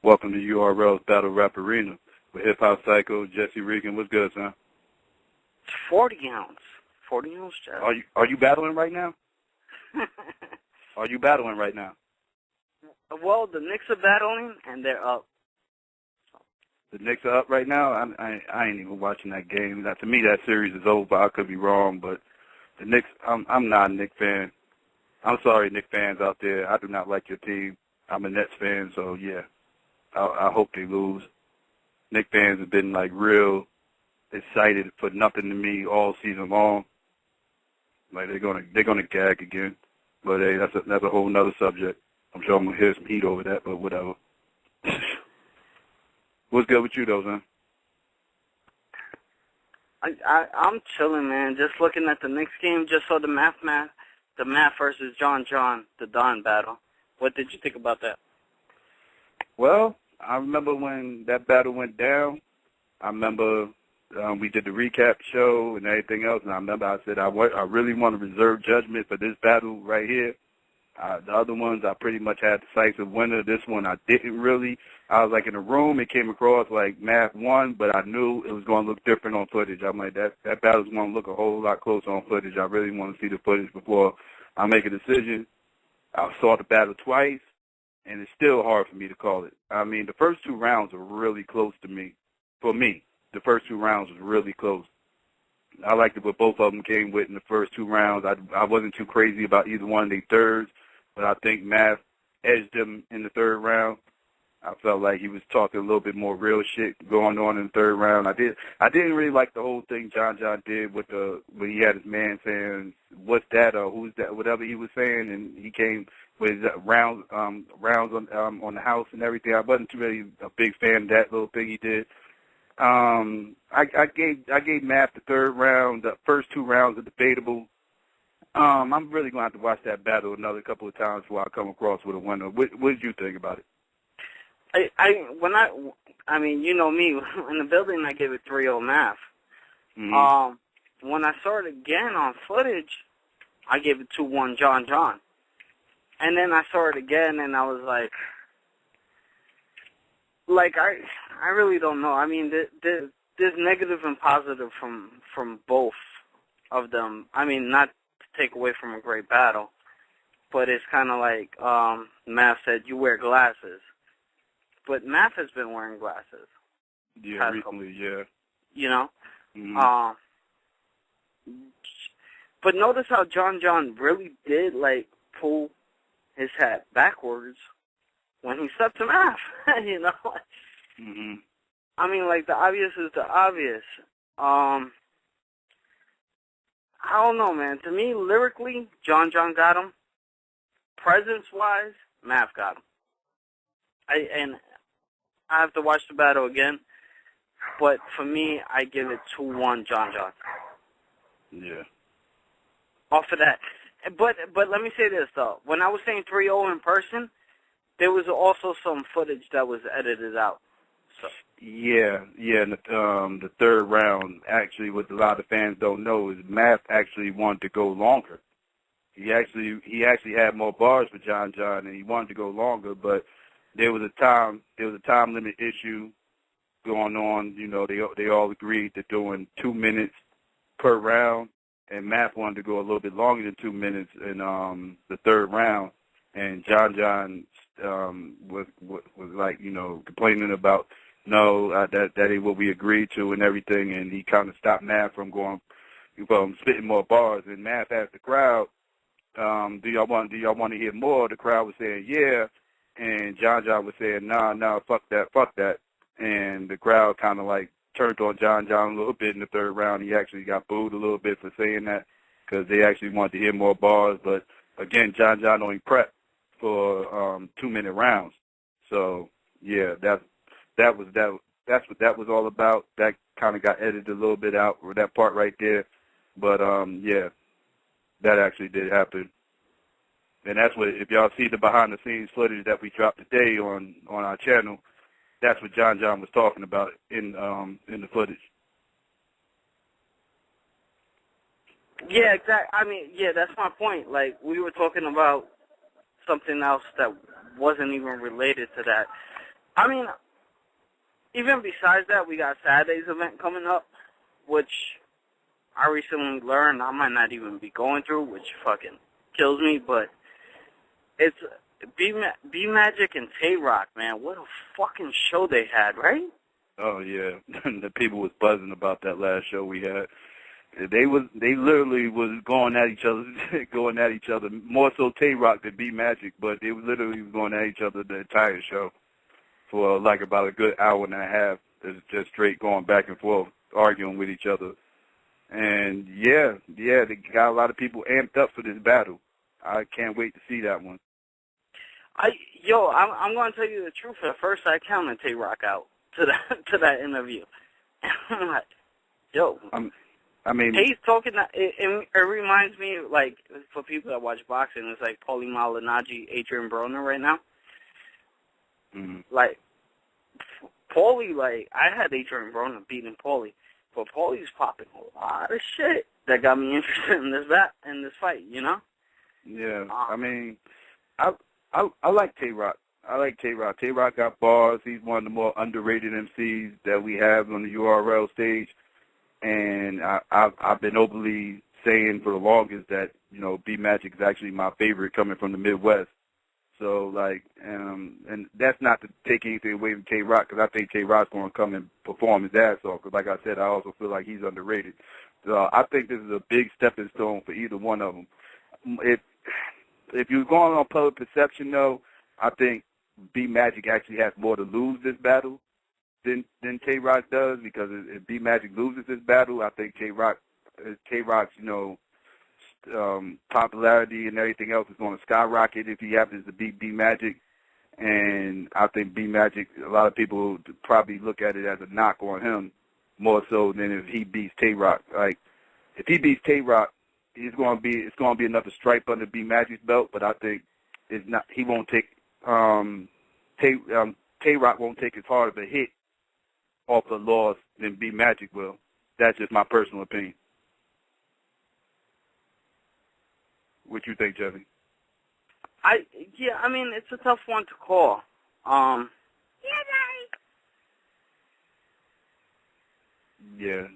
Welcome to URL's Battle Rap Arena with Hip Hop Syko, Jesse Regan. What's good, son? 40 ounce. 40 ounce, Jesse. Are you battling right now? Are you battling right now? Well, the Knicks are battling, and they're up. The Knicks are up right now? I ain't even watching that game. Now, to me, that series is over. I could be wrong, but the Knicks, I'm not a Knicks fan. I'm sorry, Knicks fans out there. I do not like your team. I'm a Nets fan, so yeah. I hope they lose. Knicks fans have been like real excited for nothing to me all season long. Like they're gonna gag again. But hey, that's a whole nother subject. I'm sure I'm gonna hear some heat over that, but whatever. What's good with you though, son? I'm chilling, man. Just looking at the Knicks game. Just saw the math versus Johnn John Da Don battle. What did you think about that? Well, I remember when that battle went down. I remember we did the recap show and everything else, and I remember I said I really want to reserve judgment for this battle right here. The other ones, I pretty much had decisive winner. This one, I didn't really. I was like in a room. It came across like math won, but I knew it was going to look different on footage. I'm like, that battle's going to look a whole lot closer on footage. I really want to see the footage before I make a decision. I saw the battle twice, and it's still hard for me to call it. I mean, the first two rounds are really close to me. For me, the first two rounds was really close. I liked what both of them came with in the first two rounds. I wasn't too crazy about either one of their thirds, but I think Math edged them in the third round. I felt like he was talking a little bit more real shit going on in the third round. I didn't really like the whole thing Johnn John did with when he had his man saying, "What's that?" or "Who's that?" whatever he was saying, and he came with rounds on the house and everything. I wasn't too really a big fan of that little thing he did. I gave Math the third round. The first two rounds are debatable. I'm really going to have to watch that battle another couple of times before I come across with a winner. What did you think about it? I mean, you know me, in the building I gave it 3-0 Math. Mm-hmm. When I saw it again on footage, I gave it 2-1 Johnn John. And then I saw it again and I was like I really don't know. I mean, there's negative and positive from both of them. I mean, not to take away from a great battle, but it's kind of like Math said, you wear glasses. But Math has been wearing glasses. Yeah, recently, yeah. You know? Mm-hmm. But notice how Johnn John really did, like, pull his hat backwards when he stepped to Math, you know? Mm-hmm. I mean, like, the obvious is the obvious. I don't know, man. To me, lyrically, Johnn John got him. Presence-wise, Math got him. And I have to watch the battle again, but for me, I give it 2-1 Johnn John. Yeah. Off of that. But let me say this, though. When I was saying 3-0 in person, there was also some footage that was edited out. So. Yeah, and the third round, actually, what a lot of fans don't know is Math actually wanted to go longer. He actually had more bars for Johnn John, and he wanted to go longer, but there was a time limit issue going on. You know, they all agreed to doing 2 minutes per round, and Math wanted to go a little bit longer than 2 minutes in the third round, and Johnn John was like, you know, complaining about that ain't what we agreed to and everything, and he kind of stopped Math from spitting more bars. And Math asked the crowd, do y'all want to hear more? The crowd was saying yeah. And Johnn John was saying, nah, fuck that. And the crowd kind of like turned on Johnn John a little bit in the third round. He actually got booed a little bit for saying that because they actually wanted to hear more bars. But again, Johnn John only prepped for 2-minute rounds. So yeah, that's what that was all about. That kind of got edited a little bit out, or that part right there. But yeah, that actually did happen. And that's what, if y'all see the behind-the-scenes footage that we dropped today on our channel, that's what Johnn John was talking about in the footage. Yeah, exactly. I mean, yeah, that's my point. Like, we were talking about something else that wasn't even related to that. I mean, even besides that, we got Saturday's event coming up, which I recently learned I might not even be going through, which fucking kills me, but it's B-Magic and Tay-Rock, man. What a fucking show they had, right? Oh, yeah. The people was buzzing about that last show we had. They literally was going at each other, more so Tay-Rock than B-Magic, but they literally was going at each other the entire show for like about a good hour and a half, just straight going back and forth, arguing with each other. And yeah, they got a lot of people amped up for this battle. I can't wait to see that one. I'm going to tell you the truth. At first, I counted Tay-Rock out to that interview. I'm like, yo. I mean, He's talking. It reminds me, like, for people that watch boxing, it's like Paulie Malignaggi, Adrian Broner right now. Mm-hmm. Like, Paulie, like, I had Adrian Broner beating Paulie, but Paulie's popping a lot of shit that got me interested in this fight, you know? Yeah, I mean, I like Tay-Rock. I like Tay-Rock. Tay-Rock got bars. He's one of the more underrated MCs that we have on the URL stage. And I've been openly saying for the longest that, you know, B-Magic is actually my favorite coming from the Midwest. So, like, and that's not to take anything away from Tay-Rock, because I think Tay-Rock's going to come and perform his ass off, because like I said, I also feel like he's underrated. So I think this is a big stepping stone for either one of them. If you're going on public perception, though, I think B-Magic actually has more to lose this battle than Tay-Rock does, because if B-Magic loses this battle, I think Tay-Rock's, you know, popularity and everything else is going to skyrocket if he happens to beat B-Magic. And I think B-Magic, a lot of people probably look at it as a knock on him more so than if he beats Tay-Rock. Like, if he beats Tay-Rock, it's going to be another stripe under B-Magic's belt, but I think it's not. He won't take Tay-Rock won't take as hard of a hit off the loss than B-Magic will. That's just my personal opinion. What you think, Jesse? I mean, it's a tough one to call. Yeah,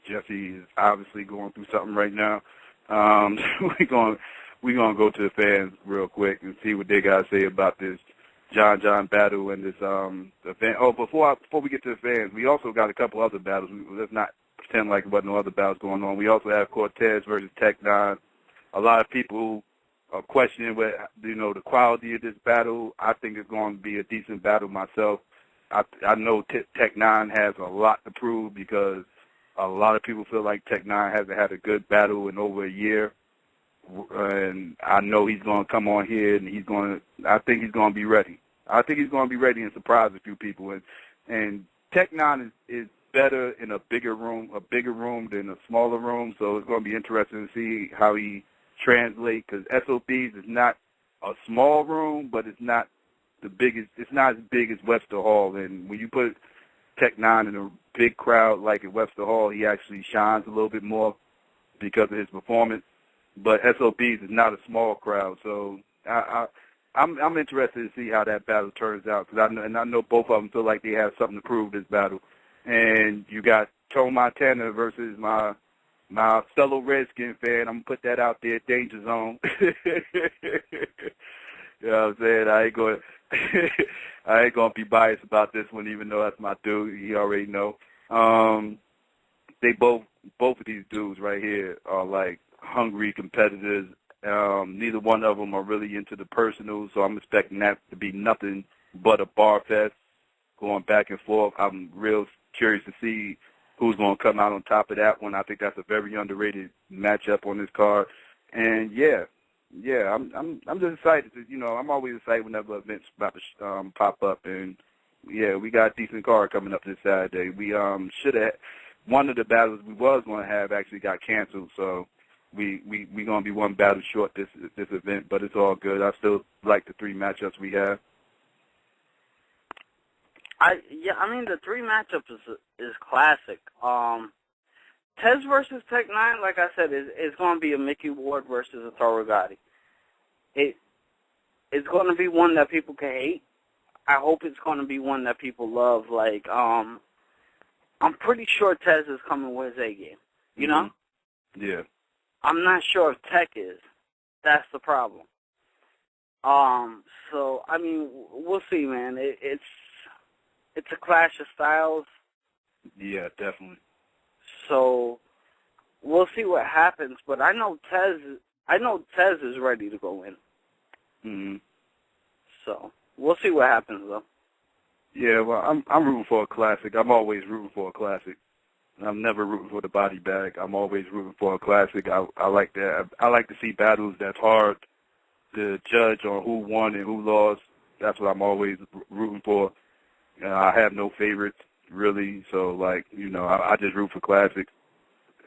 Jesse is obviously going through something right now. We're gonna go to the fans real quick and see what they gotta say about this Johnn John battle and this event. Oh, before we get to the fans, we also got a couple other battles. Let's not pretend like there wasn't no other battles going on. We also have Cortez versus Tech-9. A lot of people are questioning the quality of this battle. I think it's going to be a decent battle myself. I know Tech-9 has a lot to prove, because a lot of people feel like Tech-9 hasn't had a good battle in over a year. And I know he's going to come on here and I think he's going to be ready. I think he's going to be ready and surprise a few people. And Tech-9 is better in a bigger room than a smaller room. So it's going to be interesting to see how he translates, because SOBs is not a small room, but it's not the biggest. It's not as big as Webster Hall. And when you put Tech-9 in a big crowd like at Webster Hall, he actually shines a little bit more because of his performance. But SOBs is not a small crowd, so I'm interested to see how that battle turns out, because I know both of them feel like they have something to prove this battle. And you got Tone Montana versus my fellow Redskin fan. I'm gonna put that out there, Danger Zone. You know what I'm saying? I ain't gonna be biased about this one, even though that's my dude. You already know. They both of these dudes right here are like hungry competitors. Neither one of them are really into the personal, so I'm expecting that to be nothing but a bar fest going back and forth. I'm real curious to see who's going to come out on top of that one. I think that's a very underrated matchup on this card. And yeah, I'm just excited. I'm always excited whenever events about to pop up. And yeah, we got a decent card coming up this Saturday. We should have one of the battles we was going to have actually got canceled, so we going to be one battle short this event, but it's all good. I still like the three matchups we have. I mean, the three matchups is classic. Tez versus Tech-9, like I said, is going to be a Mickey Ward versus a Toro Gotti. It's going to be one that people can hate. I hope it's going to be one that people love. Like, I'm pretty sure Tez is coming with his A game. You know? Yeah. I'm not sure if Tech is. That's the problem. So I mean, we'll see, man. It's a clash of styles. Yeah, definitely. So we'll see what happens. But I know Tez is ready to go in. Mhm. So we'll see what happens, though. Yeah, well, I'm rooting for a classic. I'm always rooting for a classic. I'm never rooting for the body bag. I'm always rooting for a classic. I like that. I like to see battles that's hard to judge on who won and who lost. That's what I'm always rooting for. I have no favorites, really. So, like, you know, I just root for classics.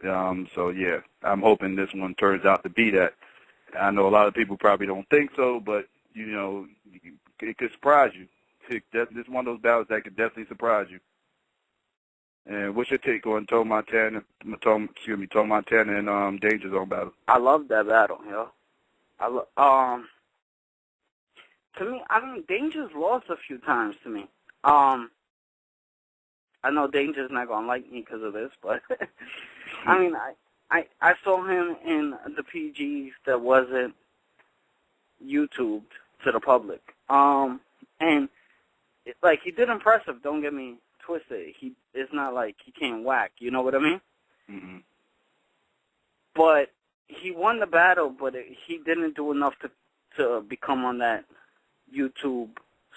So, yeah, I'm hoping this one turns out to be that. I know a lot of people probably don't think so, but, you know, it could surprise you. It's one of those battles that could definitely surprise you. And what's your take on Toe Montana and Danger Zone battle? I love that battle, yo. To me, I mean, Danger's lost a few times to me. I know Danger's not gonna like me because of this, but I mean, I saw him in the PGs that wasn't YouTubed to the public. And like, he did impressive. Don't get me twisted. It's not like he can't whack. You know what I mean? Mm-hmm. But he won the battle, but he didn't do enough to become on that YouTube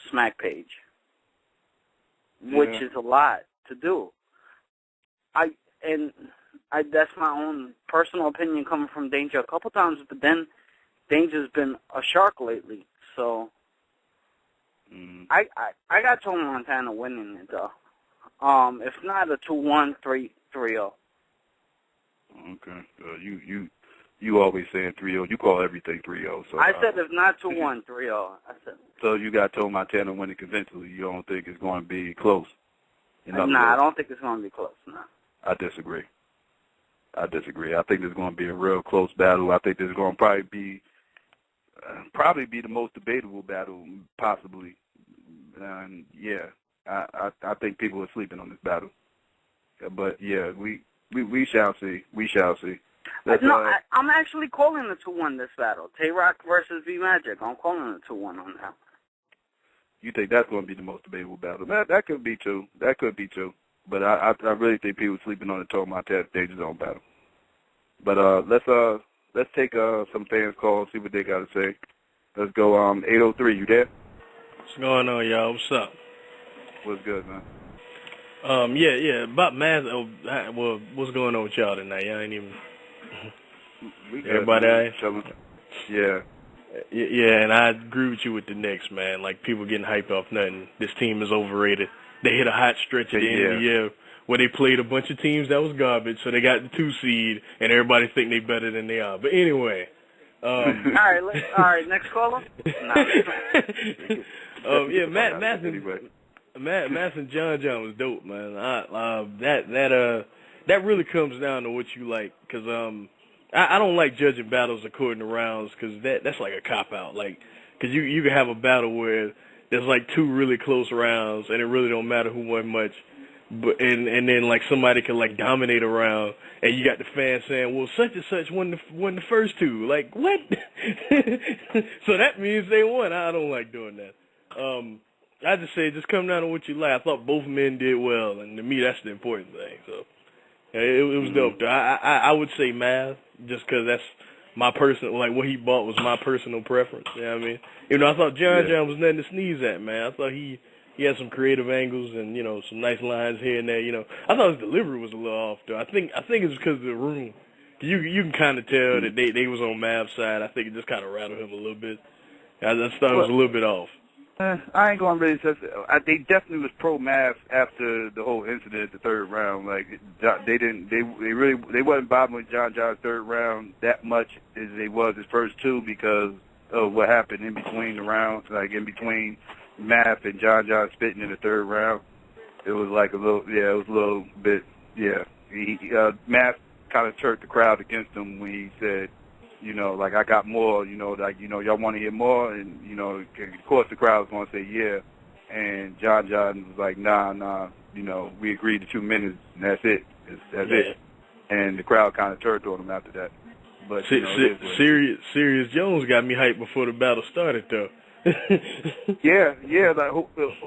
smack page, which is a lot to do. That's my own personal opinion coming from Danger a couple times, but then Danger's been a shark lately, so I got Tony Montana winning it though. If not a 2-1, 3-0. Okay. You always saying 3-0. You call everything 3-0. So I said if not 2-1, 3-0. I said. So you got Tony Montana winning convincingly. You don't think it's going to be close? Nah, I don't think it's going to be close. Nah. I disagree. I think it's going to be a real close battle. I think this is going to probably be the most debatable battle possibly. And yeah, I think people are sleeping on this battle. But yeah, we shall see. We shall see. I'm actually calling the 2-1 this battle. Tay-Rock versus V-Magic. I'm calling the 2-1 on that. You think that's going to be the most debatable battle? That could be too. But I really think people are sleeping on the Toe Montana Danger Zone battle. But let's take some fans' calls, see what they got to say. Let's go 803. You there? What's going on, y'all? What's up? What's good, man? Yeah. About Math. Well, what's going on with y'all tonight? Y'all ain't even. Everybody, all right? Yeah. Yeah, and I agree with you with the Knicks, man. Like, people getting hyped off nothing. This team is overrated. They hit a hot stretch at the end of the year where they played a bunch of teams that was garbage, so they got the 2 seed, and everybody think they better than they are. But anyway. All right, next caller? Yeah, Math and Johnn John was dope, man. That really comes down to what you like, because I don't like judging battles according to rounds, because that's like a cop-out. Like, because you can have a battle where there's like 2 really close rounds, and it really don't matter who won much. But and then like somebody can like dominate a round, and you got the fans saying, "Well, such and such won the first 2." Like, what? So that means they won. I don't like doing that. I just say just come down to what you like. I thought both men did well, and to me that's the important thing. So it was dope. Though. I would say Math, just because that's my personal, like what he bought was my personal preference. You know what I mean? You know, I thought Johnn John was nothing to sneeze at, man. I thought he had some creative angles and, you know, some nice lines here and there, you know. I thought his delivery was a little off, though. I think it's because of the room. You can kind of tell that they was on Mav's side. I think it just kind of rattled him a little bit. I just thought it was a little bit off. I ain't going to really say they definitely was pro-Mav after the whole incident, the 3rd round. Like, they wasn't bothering with Johnn John's 3rd round that much as they was his first 2 because of what happened in between the rounds, like in between Math and Johnn John spitting in the 3rd round. It was like a little bit. Math kind of turned the crowd against him when he said, you know, like, I got more, you know, like, you know, y'all want to hear more, and, you know, of course the crowd was going to say yeah. and Johnn was like, nah, you know, we agreed to 2 minutes, and that's it. That's it. And the crowd kind of turned on him after that. But you know, Serious Jones got me hyped before the battle started, though. yeah. Like,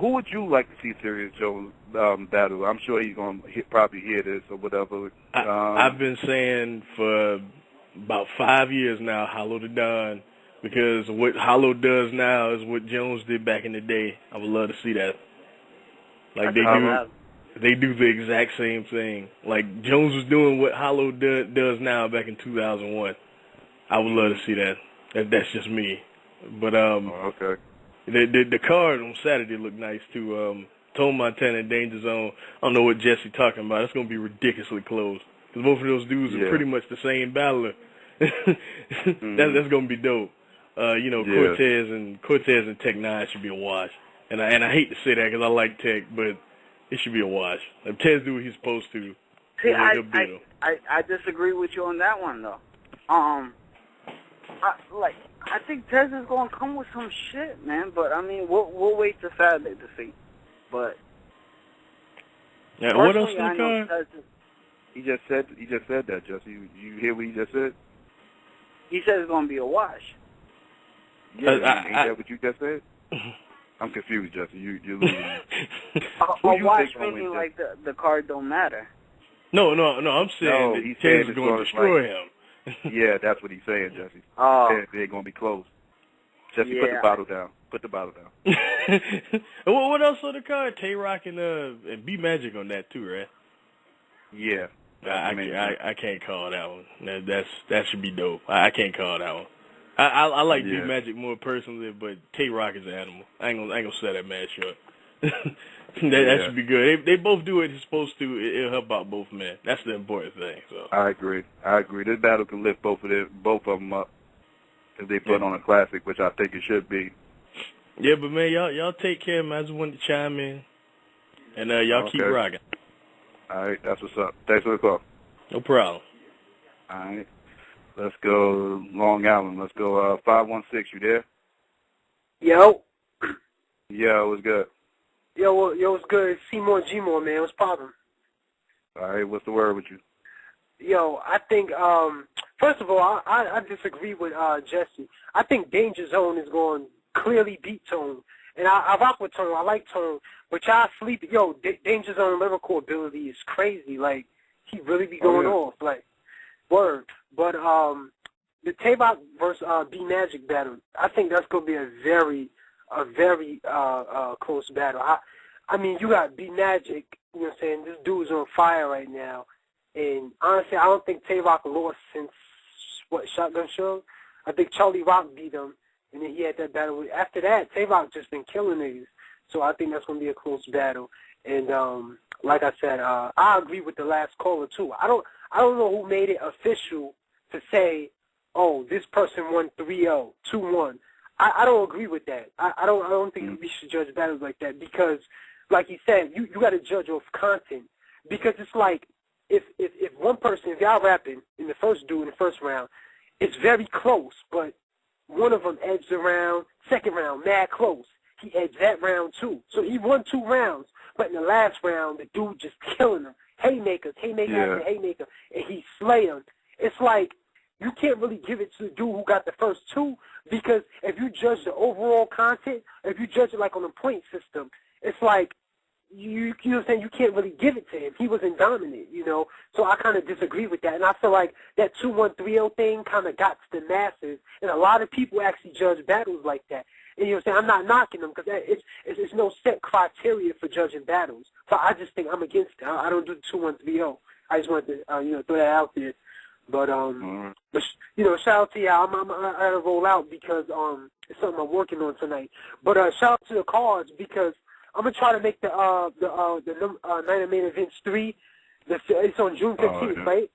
who would you like to see Serious Jones battle? I'm sure he's gonna probably hear this or whatever. I've been saying for about 5 years now, Hollow Da Don, because what Hollow does now is what Jones did back in the day. I would love to see that. Like they do the exact same thing. Like Jones was doing what Hollow does now back in 2001. I would love to see that. That's just me. But okay. The card on Saturday looked nice too. Tone Montana and Danger Zone. I don't know what Jesse talking about. It's gonna be ridiculously close because both of those dudes are pretty much the same battler. That's gonna be dope. You know, Cortez and Tech 9 should be a wash. And I hate to say that because I like Tech, but it should be a wash. If Tez do what he's supposed to, he'll beat him. I disagree with you on that one though. I think Tez is gonna come with some shit, man. But I mean, we'll wait till Saturday to see. But yeah, what else in the card? He just said that, Jesse. You hear what he just said? He said it's gonna be a wash. Yeah, ain't that what you just said? I'm confused, Jesse. You're losing me. A wash meaning like the card don't matter. No. I'm saying that Tez is going to destroy him. Yeah, that's what he's saying, Jesse. They're going to be close. Jesse, put the bottle down. Put the bottle down. Well, what else on the card? Tay-Rock and B-Magic on that too, right? Yeah. I can't call that one. That should be dope. I can't call that one. I like B-Magic more personally, but Tay-Rock is an animal. I ain't gonna sell that man short. that should be good. They both do what they're supposed to. It'll help out both men. That's the important thing. So I agree. This battle can lift both of them up if they put on a classic, which I think it should be. Yeah, but man, y'all take care, man. I just wanted to chime in, and y'all keep rocking. All right, that's what's up. Thanks for the call. No problem. All right, let's go Long Island. Let's go 516. You there? Yo. Yeah, what's good? Yo, what's good? Seymour G-More, man. What's poppin'? All right, what's the word with you? Yo, I think, first of all, I disagree with Jesse. I think Danger Zone is going to clearly beat Tone. And I rock with Tone. I like Tone. But y'all sleep. Yo, Danger Zone lyrical ability is crazy. Like, he really be going off. Like, word. But the Tay-Rock versus B-Magic battle, I think that's going to be a very close battle. I mean, you got B-Magic, you know what I'm saying? This dude's on fire right now. And honestly, I don't think Tay-Rock lost since, Shotgun Show? I think Charlie Rock beat him, and then he had that battle. After that, Tay-Rock just been killing niggas. So I think that's going to be a close battle. And like I said, I agree with the last caller, too. I don't know who made it official to say, oh, this person won 3-0, 2-1. I don't agree with that. I don't think we should judge battles like that because, like you said, you got to judge off content. Because it's like, if one person, if y'all rapping in the first round, it's very close, but one of them edged around, second round, mad close. He edged that round too. So he won 2 rounds, but in the last round, the dude just killing him. Haymaker after haymaker, and he slayed him. It's like, you can't really give it to the dude who got the first 2 because if you judge the overall content, if you judge it like on a point system, it's like, you know what I'm saying, you can't really give it to him. He wasn't dominant, you know. So I kind of disagree with that. And I feel like that 2-1-3-0 thing kind of got to the masses. And a lot of people actually judge battles like that. And you know what I'm saying, I'm not knocking them because it's no set criteria for judging battles. So I just think I'm against it. I don't do the 2-1-3-0. I just wanted to, throw that out there. But, you know, shout out to y'all. I had to roll out because it's something I'm working on tonight. But shout out to the cards because I'm gonna try to make the Night of Main Events 3. It's on June 15th, right?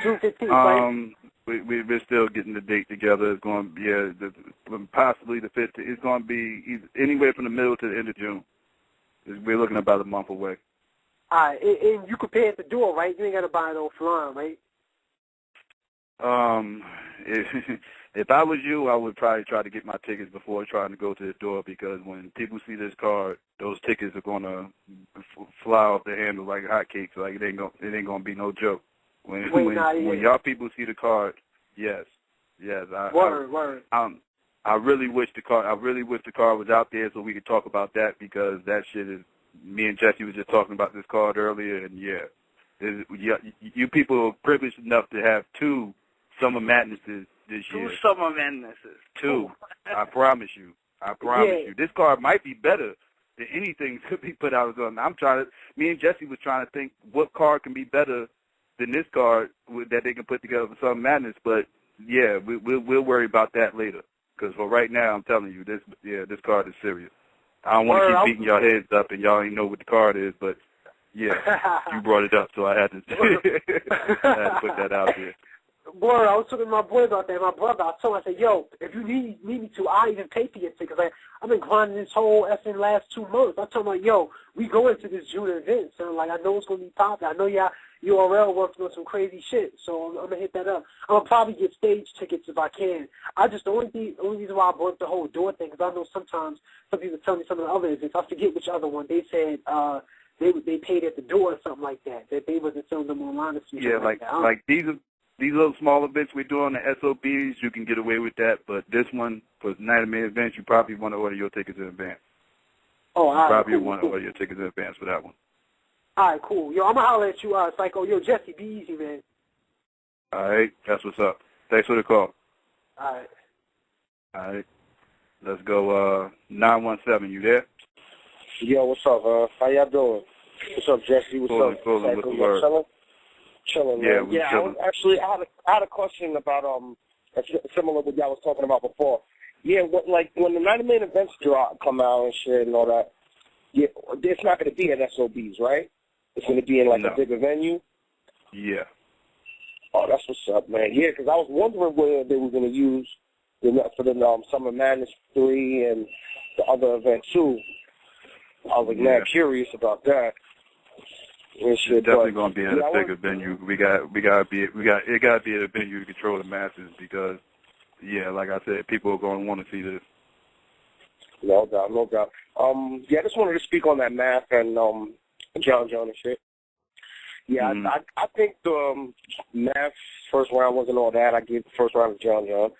June 15th, right? We're still getting the date together. It's going to be possibly the 15th. It's going to be anywhere from the middle to the end of June. We're looking about a month away. All right, and you can pay at the door, right? You ain't got to buy it offline, right? if I was you, I would probably try to get my tickets before trying to go to the door, because when people see this card, those tickets are gonna fly off the handle like hotcakes. Like it ain't gonna be no joke. When y'all people see the card, yes. Word. I really wish the card was out there so we could talk about that, because that shit is. Me and Jesse was just talking about this card earlier, and you people are privileged enough to have 2 Summer Madnesses this year. 2 Summer Madnesses. 2. I promise you. This card might be better than anything could be put out. Me and Jesse was trying to think what card can be better than this card that they can put together for Summer Madness. But yeah, we'll worry about that later. Because for right now, I'm telling you, this card is serious. I don't want to keep beating y'all heads up and y'all ain't know what the card is, but yeah, you brought it up, so I had to put that out there. Word, I was talking to my boy about that. My brother, I told him, I said, yo, if you need me to, I'll even pay for your tickets. I've been grinding this whole effing last 2 months. I told him, like, yo, we going to this June event, so like, I know it's going to be popular. I know y'all URL working on some crazy shit, so I'm going to hit that up. I'm going to probably get stage tickets if I can. The only reason why I brought up the whole door thing, because I know sometimes some people tell me some of the other events. I forget which other one. They said they paid at the door or something like that they wasn't selling them online or something like that. Like these little small events we do on the SOBs, you can get away with that, but this one, for the night of main events, you probably want to order your tickets in advance. Oh, all right, probably cool, want to order your tickets in advance for that one. All right, cool. Yo, I'm going to holler at you, Syko. Yo, Jesse, be easy, man. All right, that's what's up. Thanks for the call. All right. Let's go, 917, you there? Yo, what's up, How y'all doing? What's up, Jesse? What's up, Psycho? What's the word? Chilling, yeah, man. Yeah, chilling. I had a question about similar to what y'all was talking about before. Yeah, when the night of main events come out and shit and all that, yeah, it's not going to be at SOBs, right? It's going to be in a bigger venue. Yeah. Oh, that's what's up, man. Yeah, because I was wondering where they were going to use for the Summer Madness 3 and the other event too. I was mad curious about that. It's definitely going to be at a bigger venue. It got to be at a venue to control the masses, because, yeah, like I said, people are going to want to see this. No doubt. I just wanted to speak on that math and Johnn John and shit. Yeah, I think the math first round wasn't all that. I gave the first round to Johnn John.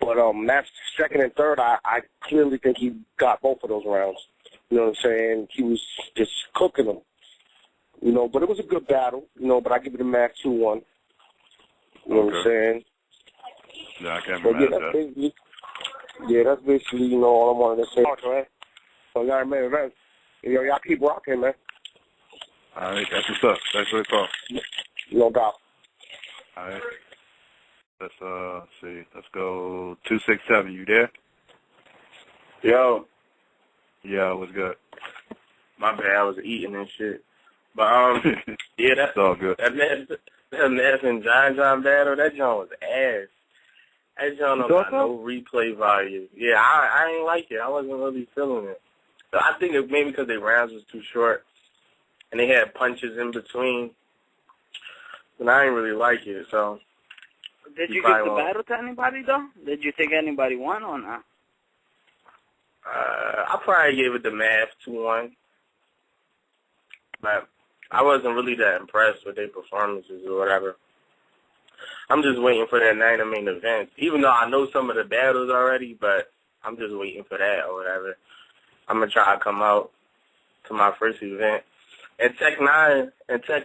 But math's second and third, I clearly think he got both of those rounds. You know what I'm saying? He was just cooking them. You know, but it was a good battle, you know, but I give it a math 2-1. You know what I'm saying? Yeah, I can't remember that. That's basically, you know, all I wanted to say. Man. So y'all made events. Y'all keep rocking, man. All right, that's what's up. Thanks for the call. No doubt. All right. Let's see. Let's go 267. You there? Yo. Yo, what's good? My bad, I was eating and shit. But yeah, that's all good. That Math and Johnn John battle, that John was ass. That John don't got no replay value. Yeah, I ain't like it. I wasn't really feeling it. So I think it maybe because their rounds was too short and they had punches in between. And I ain't really like it. So did you give the battle to anybody though? Did you think anybody won or not? I probably gave it the Math 2-1. But I wasn't really that impressed with their performances or whatever. I'm just waiting for that night of main event. Even though I know some of the battles already, but I'm just waiting for that or whatever. I'm gonna try to come out to my first event. And Tech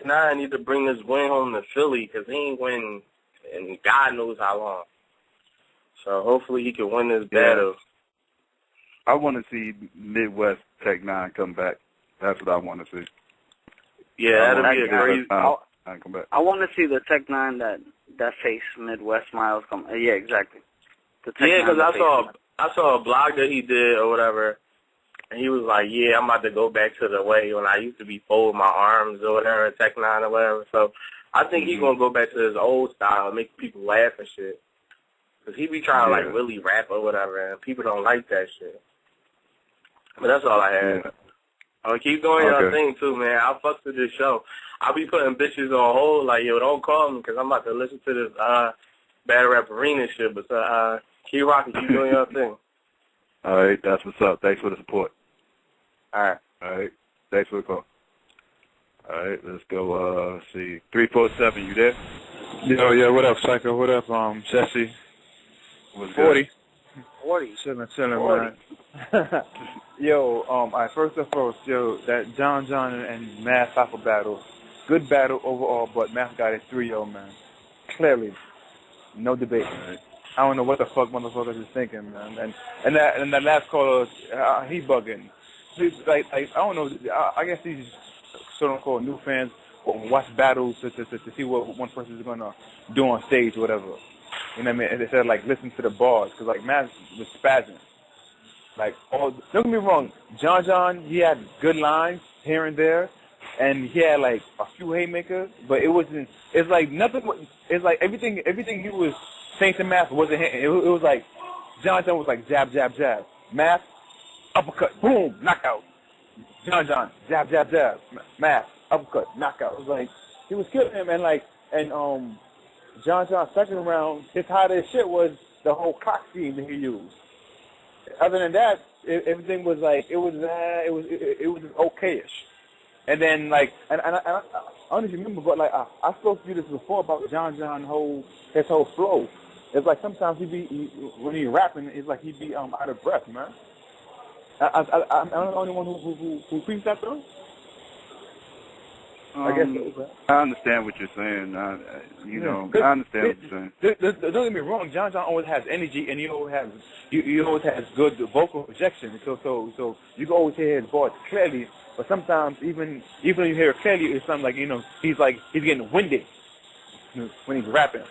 Nine need to bring this win home to Philly, because he ain't winning in God knows how long. So hopefully he can win this battle. I want to see Midwest Tech Nine come back. That's what I want to see. Yeah, that'll be a crazy. I want to see the Tech Nine that face Midwest Miles come. Yeah, exactly. Yeah, because I saw a blog that he did or whatever, and he was like, "Yeah, I'm about to go back to the way when I used to be folding my arms or whatever, Tech Nine or whatever." So I think he's gonna go back to his old style and make people laugh and shit. Because he be trying to like really rap or whatever, and people don't like that shit. But that's all I had. Keep doing your thing, too, man. I'll fuck with this show. I'll be putting bitches on hold, like, yo, don't call me, because I'm about to listen to this battle rap arena shit. But Keep rocking. Keep doing your thing. All right, that's what's up. Thanks for the support. All right. All right, thanks for the call. All right, let's go. Let's see, 347. You there? Yo, what up, Syko? What up, Jesse? What's 40. good? 40. Chilling, man. Yo, all right, first and foremost, that Johnn John and Math Alpha battle, good battle overall, but Math got it 3-0, man. Clearly, no debate. Right. I don't know what the fuck motherfuckers is thinking, man. And that last caller, he bugging. He's like I don't know. I guess these so-called new fans watch battles to see what one person is gonna do on stage or whatever. You know what I mean? And instead of like listen to the bars, because like Math was spazzing. Like, don't get me wrong, John, he had good lines here and there, and he had like a few haymakers, but it wasn't. It's like nothing. It's like everything he was saying to Math wasn't hitting. It was like John was like jab, Math, uppercut, boom, knockout. John, jab, Math, uppercut, knockout. It was like he was killing him, and John's second round, his hottest shit was the whole cock scheme that he used. Other than that, everything was like it was okayish. And then like and I honestly remember, but like I spoke to you this before about Johnn his whole flow. It's like sometimes when he's rapping, it's like he'd be out of breath, man. I'm the only one who preached that though. I guess so. I understand what you're saying. I understand what you're saying. Don't get me wrong. John always has energy, and he always has good vocal projection. So you can always hear his voice clearly. But sometimes even when you hear it clearly, it's something like he's getting winded when he's rapping.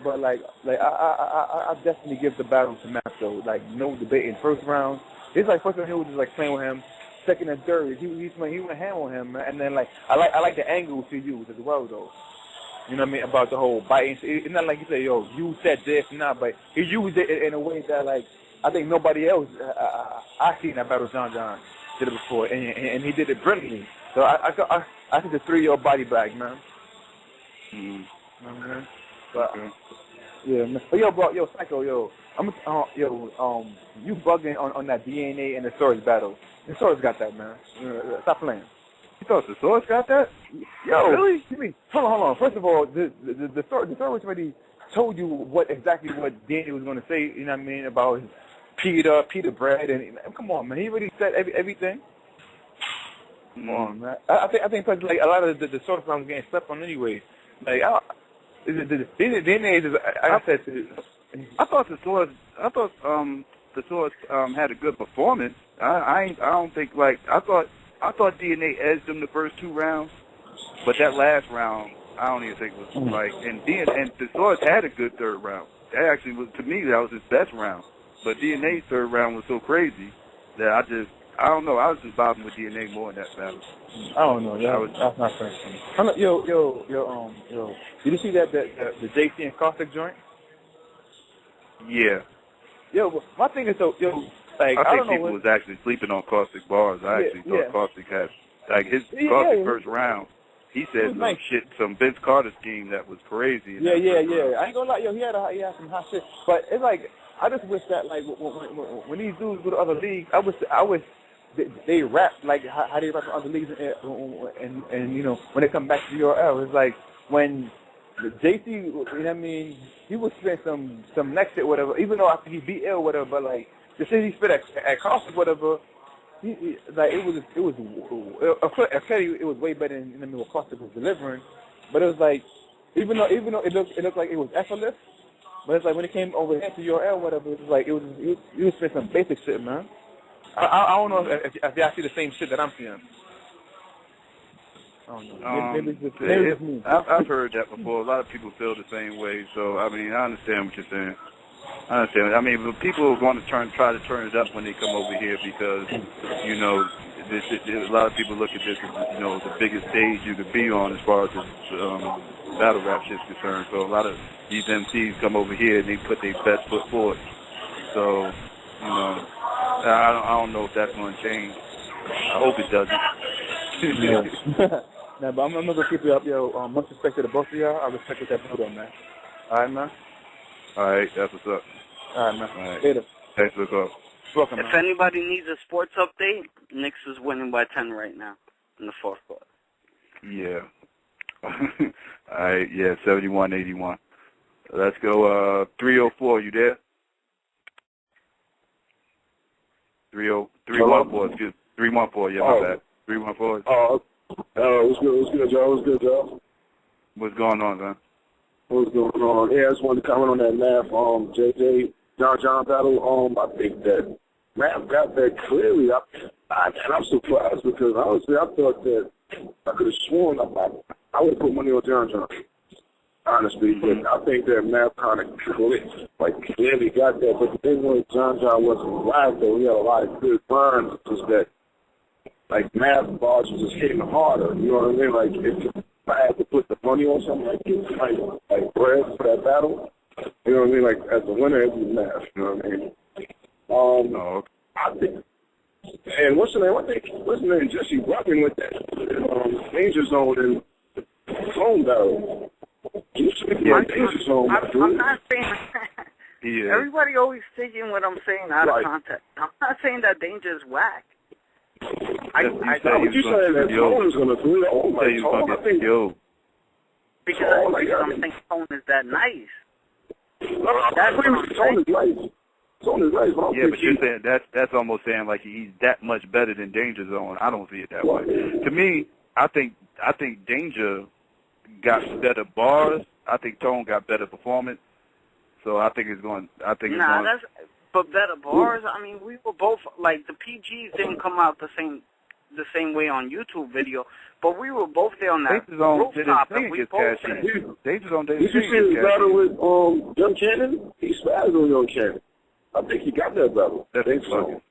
But like I definitely give the battle to Matt though. Like no debate in first round. It's like first round he was just like playing with him. Second and third, he went ham on him, man. And then like I like the angles he used as well though. You know what I mean about the whole biting. It's not like he said, "Yo, you said this," but he used it in a way that like I think nobody else I seen that battle Johnn did it before, and he did it brilliantly. So I think the 3-year body bag, man. Mm-hmm. You know what I mean? But, yeah, man. But yo, Syko, you bugging on that DNA and the Source battle. The Source got that, man. Stop playing. You thought the Source got that? Yo, really? You mean? Hold on. First of all, the Source already told you exactly what DNA was going to say. You know what I mean about his Peter bread, and come on, man. He already said everything. Come on, man. I think like a lot of the Source songs getting slept on anyway. Like the DNA is. I thought the Source had a good performance. I don't think like I thought DNA edged him the first 2 rounds, but that last round I don't even think was like and the Source had a good 3rd round. That actually was, to me, that was his best round. But DNA's 3rd round was so crazy that I don't know. I was just bobbing with DNA more in that battle. I don't know. That's not fair. Yo. Did you see that the JC and Caustic joint? Yeah. Yo, my thing is like I don't think know people was actually sleeping on Caustic bars. I actually thought Caustic had like his Caustic first round. He said some Vince Carter scheme that was crazy. Yeah. I ain't gonna lie, yo, he had some hot shit. But it's like I just wish that like when these dudes go to other leagues, I wish they rap like how they rap in other leagues, and you know when they come back to URL, it's like when JC, you know what I mean, he would spit some next shit whatever. Even though I think he beat L whatever, but like the shit he spit at Caustic whatever. Like it was way better than what Caustic was delivering, but it was like even though it looked like it was effortless, but it's like when it came over here to URL whatever, it was like it was spit some basic shit, man. I don't know if y'all see the same shit that I'm seeing. I don't know. Maybe it's me. I've heard that before. A lot of people feel the same way. So I mean, I understand what you're saying. I understand. I mean, but people are going to try to turn it up when they come over here because, you know, a lot of people look at this as, you know, the biggest stage you could be on as far as battle rap shit's concerned. So a lot of these MCs come over here and they put their best foot forward. So, you know, I don't know if that's going to change. I hope it doesn't. Yeah. Nah, but I'm going to keep you up, yo. Much respect to the both of y'all. I respect what that build on, man. All right, man? All right, that's what's up. All right, man. All right. Later. Thanks for the call. Welcome, If man. anybody needs a sports update, Knicks is winning by 10 right now in the fourth quarter. Yeah. All right, yeah, 71-81. Let's go, 304, you there? 314, excuse 314, yeah, my bad. 314. What's good, Joe? What's good, Joe? What's going on, man? What's going on? Yeah, I just wanted to comment on that math, Johnn battle. I think that math got that clearly. And I'm surprised because honestly, I thought that I could have sworn I would have put money on John. Honestly, but I think that math kind of clearly got that. But the thing was, Johnn wasn't live though. He had a lot of good burns. Just that, like math bars was just hitting harder. You know what I mean? Like if I had to put the money on something like bread for that battle, you know what I mean? Like as the winner, it was math. You know what I mean? I think. And what's the name? I think what's the name? Jesse rocking with that danger zone and phone battle. I'm not saying Yeah. Everybody always taking what I'm saying out of context. I'm not saying that Danger is whack. I what you saying that Tone is going to do it? Oh my God, I think because I don't think Tone is that nice. That's what I'm saying. Tone is nice. Tone is nice. Yeah, but you're saying that's almost saying like he's that much better than Danger Zone. I don't see it that way. To me, I think Danger got better bars. I think Tone got better performance. So I think it's going. But better bars. I mean, we were both like the PGs didn't come out the same way on YouTube video, but we were both there on that rooftop. Danger Zone did you see his battle with Young Cannon? He spazzed on Young Cannon. I think he got that battle. That's fucking.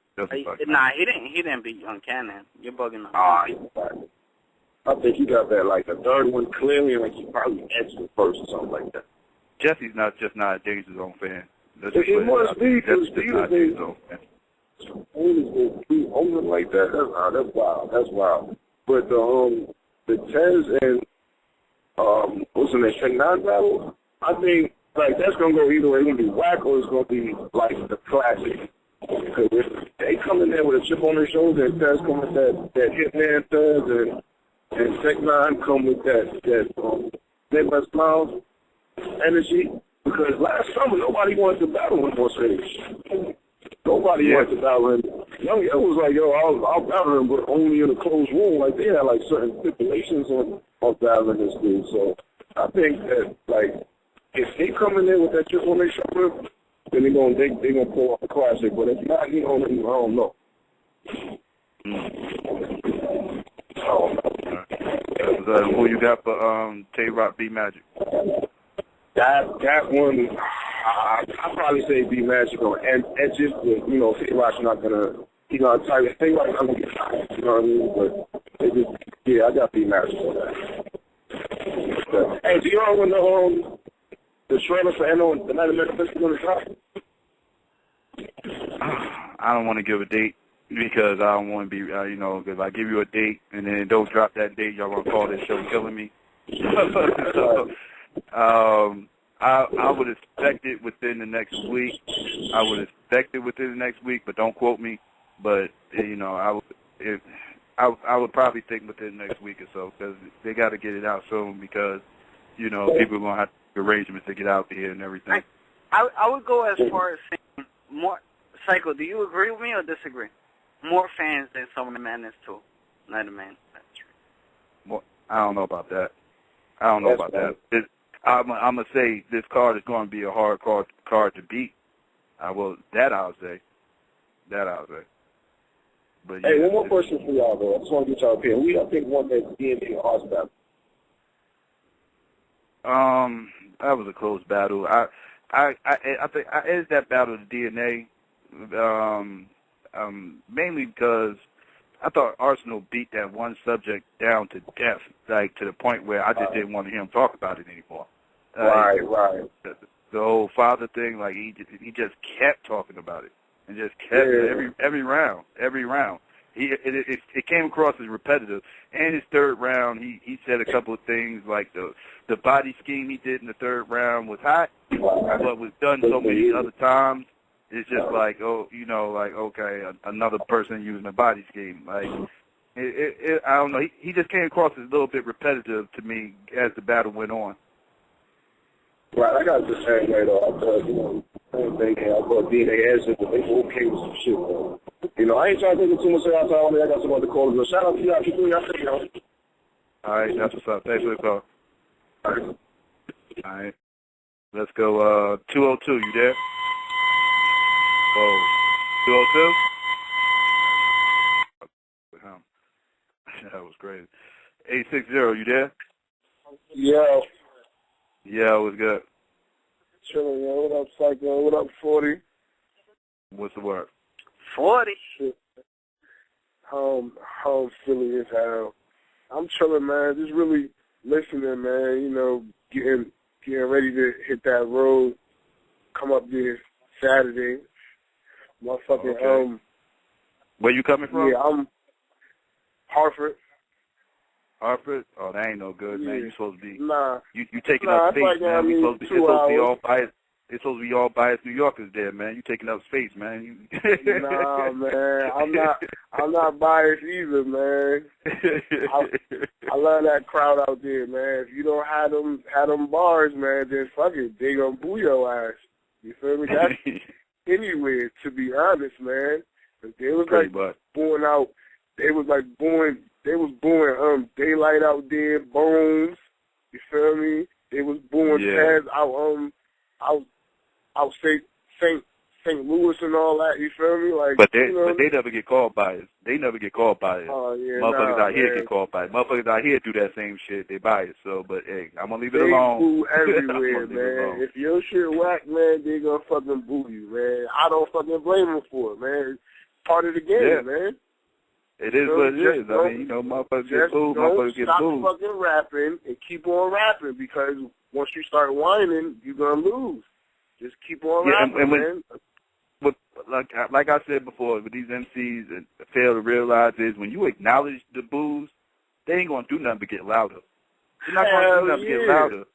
Nah, he didn't beat Young Cannon. You're bugging out. I think he got that like the third one clearly, and like he probably edged the first or something like that. Jesse's not a Danger Zone fan. It must be because Danger Zone fan. Over like that. That's wild. That's wild. But the Tez and what's the name? Tech-9 battle. I think like that's gonna go either way. It's gonna be whack or it's gonna be like the classic. Because if they come in there with a chip on their shoulder, and Tez come with that Hitman Tez and Tech-9 come with that Midwest Miles energy. Because last summer nobody wanted to battle him on stage. Nobody wanted to battle him. Young Yo was like, I'll battle him, but only in a closed room. Like they had like certain stipulations on battling this dude. So I think that like if they come in there with that chip on their shoulder, then they gonna pull off a classic. But if not, I don't know. Who you got for Tay-Rock B Magic? That one, I'd probably say B Magic on edges, but Tay-Rock's not gonna. Tell you, Tay-Rock's not gonna get high. You know what I mean? But I got B Magic on that. Hey, do you know when the trailer for NO the Night of Memphis is gonna drop? I don't want to give a date. Because I don't want to be, if I give you a date and then don't drop that date, y'all going to call this show killing me. So, I would expect it within the next week. But don't quote me. But, I would probably think within the next week or so because they got to get it out soon because, people are going to have to make arrangements to get out there and everything. I would go as far as saying more. Psycho, do you agree with me or disagree? More fans than some of the Madness too. Night of Man. Well, I don't know about that. I'm gonna say this card is going to be a hard card to beat. I'll say. But hey, one more question for y'all though. I just want to get y'all opinion. We think one that DNA or Oz battle. That was a close battle. I think I edged that battle to DNA. Mainly because I thought Arsenal beat that one subject down to death, like to the point where I just didn't want to hear him talk about it anymore. Right. The whole father thing, like he just kept talking about it and just kept every round. it came across as repetitive. And his third round, he said a couple of things like the body scheme he did in the third round was hot, but was done so many other times. It's just like, oh, you know, like, okay, another person using a body scheme. Like, I don't know. He just came across as a little bit repetitive to me as the battle went on. Right, I got the same way though. I thought, you know, I thought DNA answered, but they were okay with some shit, though. You know, I ain't trying to take it too much of your time. I got some other calls. But shout out to y'all. Keep doing y'all thing, yo. All right, that's what's up. Thanks for the call. All right. All right. Let's go, 202, you there? Whoa. 202? That was crazy. 860, you there? Yo. Yeah, what's good? Chilling, yo. What up, Syko? What up, 40? What's the word? 40. Shit. Home Philly as hell. I'm chilling, man. Just really listening, man. You know, getting ready to hit that road. Come up there Saturday. Motherfucking, okay. Where you coming from? Yeah, I'm Hartford. Hartford? Oh, that ain't no good, man. You supposed to be. Nah. You taking up space, like, man. it's supposed to be all biased. It's supposed to be all biased New Yorkers there, man. You taking up space, man. Nah, man. I'm not biased either, man. I love that crowd out there, man. If you don't have them bars, man, then fuck it. They gonna boo your ass. You feel me? That's anywhere, to be honest, man. They was like booing out. They was booing Daylight out there, Bones. You feel me? They was booing Taz out St. Louis and all that. You feel me? Like, but they never get called biased. They never get called biased. Oh yeah, motherfuckers out here man. get called biased. Motherfuckers out here do that same shit. They biased. So, but hey, I'm gonna leave it alone. They boo everywhere, man. If your shit whack, man, they gonna fucking boo you, man. I don't fucking blame them for it, man. It's part of the game, man. It is what it is. I mean, you know, motherfuckers get booed, motherfuckers get booed. Stop fucking rapping and keep on rapping, because once you start whining, you're gonna lose. Just keep on rapping, man. But like I said before, with these MCs, and fail to realize is when you acknowledge the boos, they ain't gonna do nothing but get louder. They're not gonna do nothing but get louder.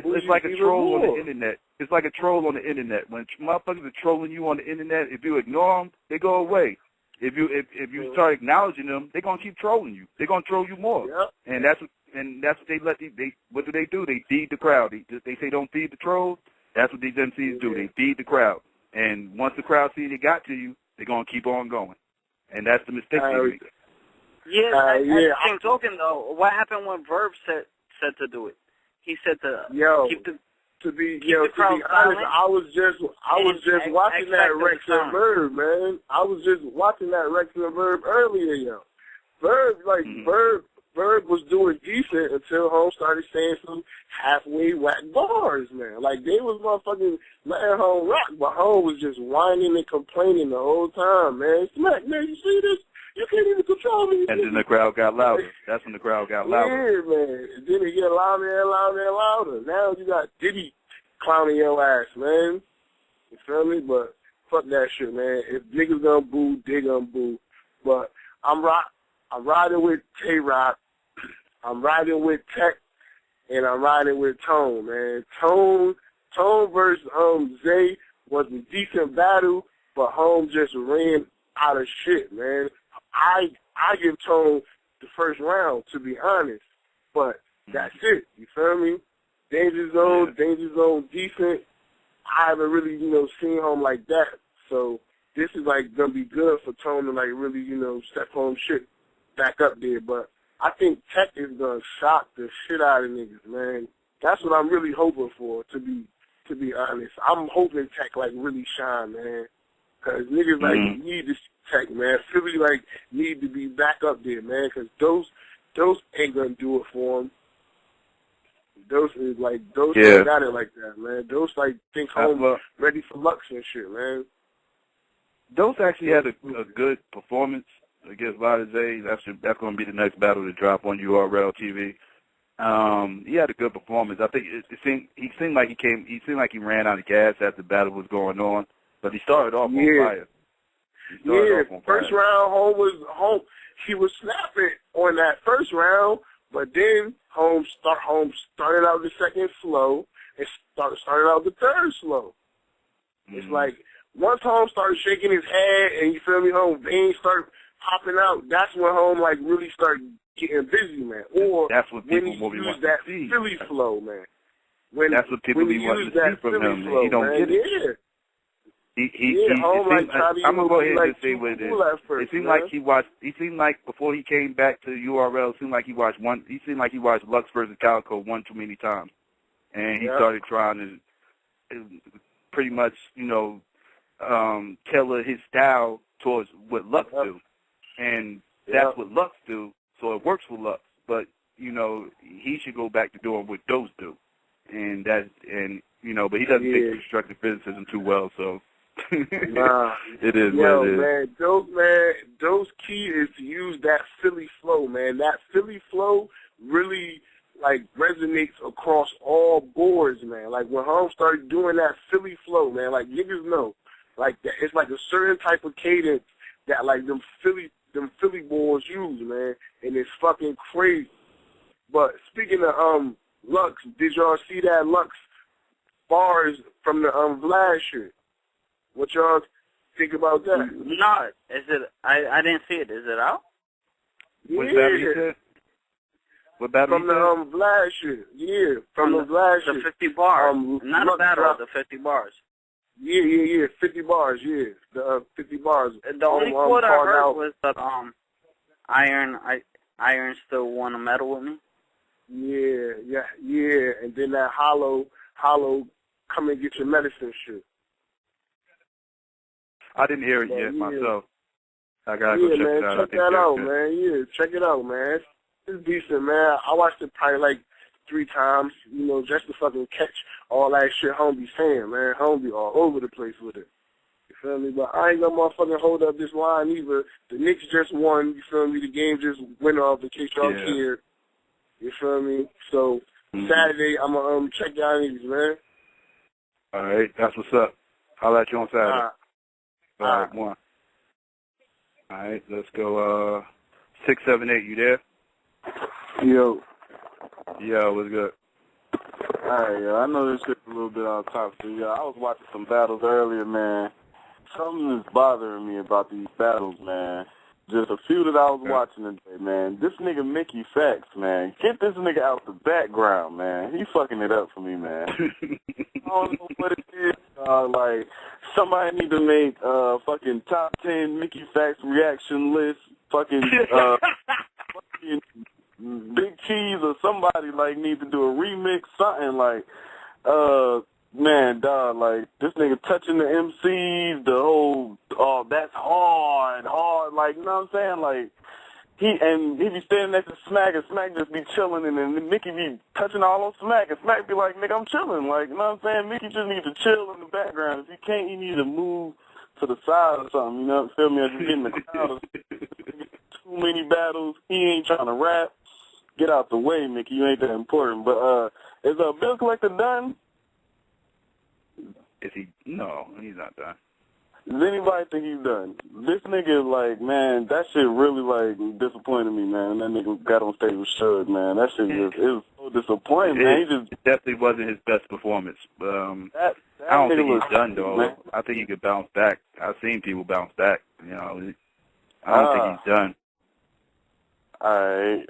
It's like a troll on the internet. It's like a troll on the internet. When motherfuckers are trolling you on the internet, if you ignore them, they go away. If you start acknowledging them, they're gonna keep trolling you. They're gonna troll you more. Yep. And that's what they let what do? They feed the crowd. They say don't feed the trolls. That's what these MCs do. They feed the crowd. And once the crowd sees they got to you, they're gonna keep on going. And that's the mistake they make. Yeah, same token though, what happened when Verb said to do it? He said to keep the To be honest, I was just watching that Rex and Verb, man. I was just watching that Rex and Verb earlier, yo. Verb was doing decent until Home started saying some halfway whack bars, man. Like, they was motherfucking letting Home rock, but Home was just whining and complaining the whole time, man. Smack, man, you see this? You can't even control me. And then the crowd got louder. That's when the crowd got louder. Yeah, man. And then it get louder and louder and louder. Now you got Diddy clowning your ass, man. You feel me? But fuck that shit, man. If niggas gonna boo, they gonna boo. But I'm riding with Tay-Rock. I'm riding with Tech, and I'm riding with Tone, man. Tone versus Zay was a decent battle, but Home just ran out of shit, man. I give Tone the first round, to be honest, but that's it. You feel me? Danger Zone, decent. I haven't really, seen Home like that. So this is like gonna be good for Tone to like really, step Home shit back up there. But I think Tech is gonna shock the shit out of niggas, man. That's what I'm really hoping for, to be honest. I'm hoping Tech like really shine, man. Cause niggas like need this Tech, man. Philly like need to be back up there, man. Cause those ain't gonna do it for them. Those don't got it like that, man. Those like think Home ready for Lux and shit, man. Those actually had a good performance against Vada Zay. That's going to be the next battle to drop on URL TV. He had a good performance. I think he seemed like he ran out of gas as the battle was going on, but he started off on fire. First round, he was snapping on that first round, but then Holmes started out the second slow and started out the third slow. It's like once Holmes started shaking his head and you feel me, Holmes veins start popping out, that's when Holmes like really started getting busy, man. Or that's what people when he used to that see. Philly flow, man. That's what people be wanting to see from him. Flow, he don't man. get it. I'm gonna go ahead and say what it is. It seemed like he watched. He seemed like before he came back to URL, it seemed like he watched Lux versus Calico one too many times, and he started trying to pretty much, tailor his style towards what Lux do, and that's what Lux do. So it works for Lux, but he should go back to doing what those do, but he doesn't take constructive criticism too well, so. Nah, it is what it is. Those key is to use that Philly flow, man. That Philly flow really resonates across all boards, man. Like when Holmes started doing that Philly flow, man, like niggas know, like that, it's like a certain type of cadence that like them Philly boys use, man, and it's fucking crazy. But speaking of Lux, did y'all see that Lux bars from the Vlad shit? What y'all think about that? No, is it? I didn't see it. Is it out? What battle you said? What battle from the Vlad shit? Yeah, from the Vlad shit. The 50 bars. Not a battle. The 50 bars. Yeah. 50 bars. Yeah, the 50 bars. The only quote I heard was that Iron still won a medal with me. Yeah, and then that hollow, come and get your medicine shit. I didn't hear it yet myself. I gotta go check it out. Check that out, man. Yeah, check it out, man. It's decent, man. I watched it probably 3 times, just to fucking catch all that shit Home be saying, man. Home be all over the place with it. You feel me? But I ain't gonna motherfucking hold up this line either. The Knicks just won, you feel me? The game just went off in case y'all cared. You feel me? So Saturday, I'm gonna check y'all niggas, man. All right, that's what's up. I'll let you on Saturday. All right, one. All right, let's go. 678, you there? Yo, what's good? Alright, I know this shit's a little bit on top, so I was watching some battles earlier, man. Something is bothering me about these battles, man. Just a few that I was watching today, man. This nigga Mickey Fax, man. Get this nigga out the background, man. He fucking it up for me, man. I don't know what it is. Somebody need to make fucking top 10 Mickey Fax reaction list. Fucking Big Cheese or somebody need to do a remix, something man, dog, this nigga touching the MCs, the whole, that's hard, you know what I'm saying? He be standing next to Smack, and Smack just be chilling, and then Mickey be touching all on Smack, and Smack be like, nigga, I'm chilling, you know what I'm saying? Mickey just need to chill in the background. If he can't, he need to move to the side or something, you know, feel me? As you get in the crowd, too many battles, he ain't trying to rap. Get out the way, Mickey, you ain't that important. But, is Bill Collector done? Is he? No, he's not done. Does anybody think he's done? This nigga, man, that shit really, disappointed me, man. That nigga got on stage with Suge, man. That shit it was so disappointing, man. It definitely wasn't his best performance. I don't think he's done, though. Man. I think he could bounce back. I've seen people bounce back, I don't think he's done. Alright,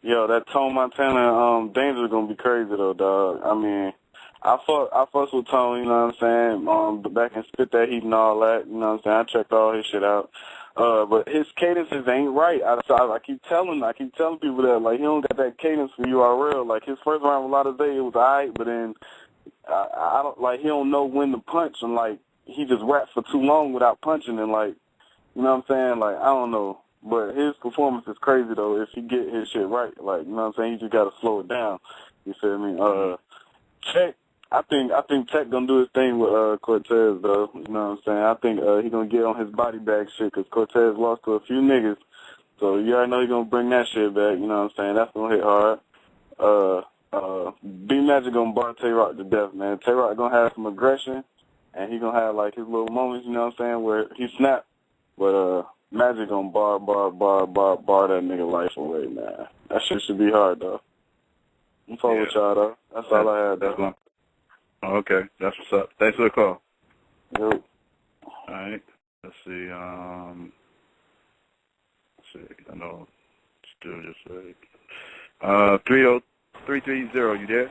yo, that Tone Montana, Danger's gonna be crazy, though, dog. I mean, I fuss with Tone, you know what I'm saying? Back and spit that heat and all that, you know what I'm saying? I checked all his shit out. But his cadences ain't right. I keep telling people that, he don't got that cadence for URL. His first round with Lotta Day, it was alright, but then, I don't, he don't know when to punch, and, he just raps for too long without punching, and, you know what I'm saying? I don't know. But his performance is crazy, though, if he get his shit right. You know what I'm saying? He just got to slow it down. You feel me? Check. I think Tech gonna do his thing with Cortez, though. You know what I'm saying? I think he gonna get on his body bag shit, because Cortez lost to a few niggas. So you already know he gonna bring that shit back. You know what I'm saying? That's gonna hit hard. B Magic gonna bar Tay Rock to death, man. Tay Rock gonna have some aggression, and he gonna have like his little moments, you know what I'm saying, where he snap. But Magic gonna bar that nigga life away, man. That shit should be hard though. I'm talking with y'all though. That's all I had. That's one. Oh, okay, that's what's up. Thanks for the call. Yep. All right. Let's see. I know. Still just like 30330. You there?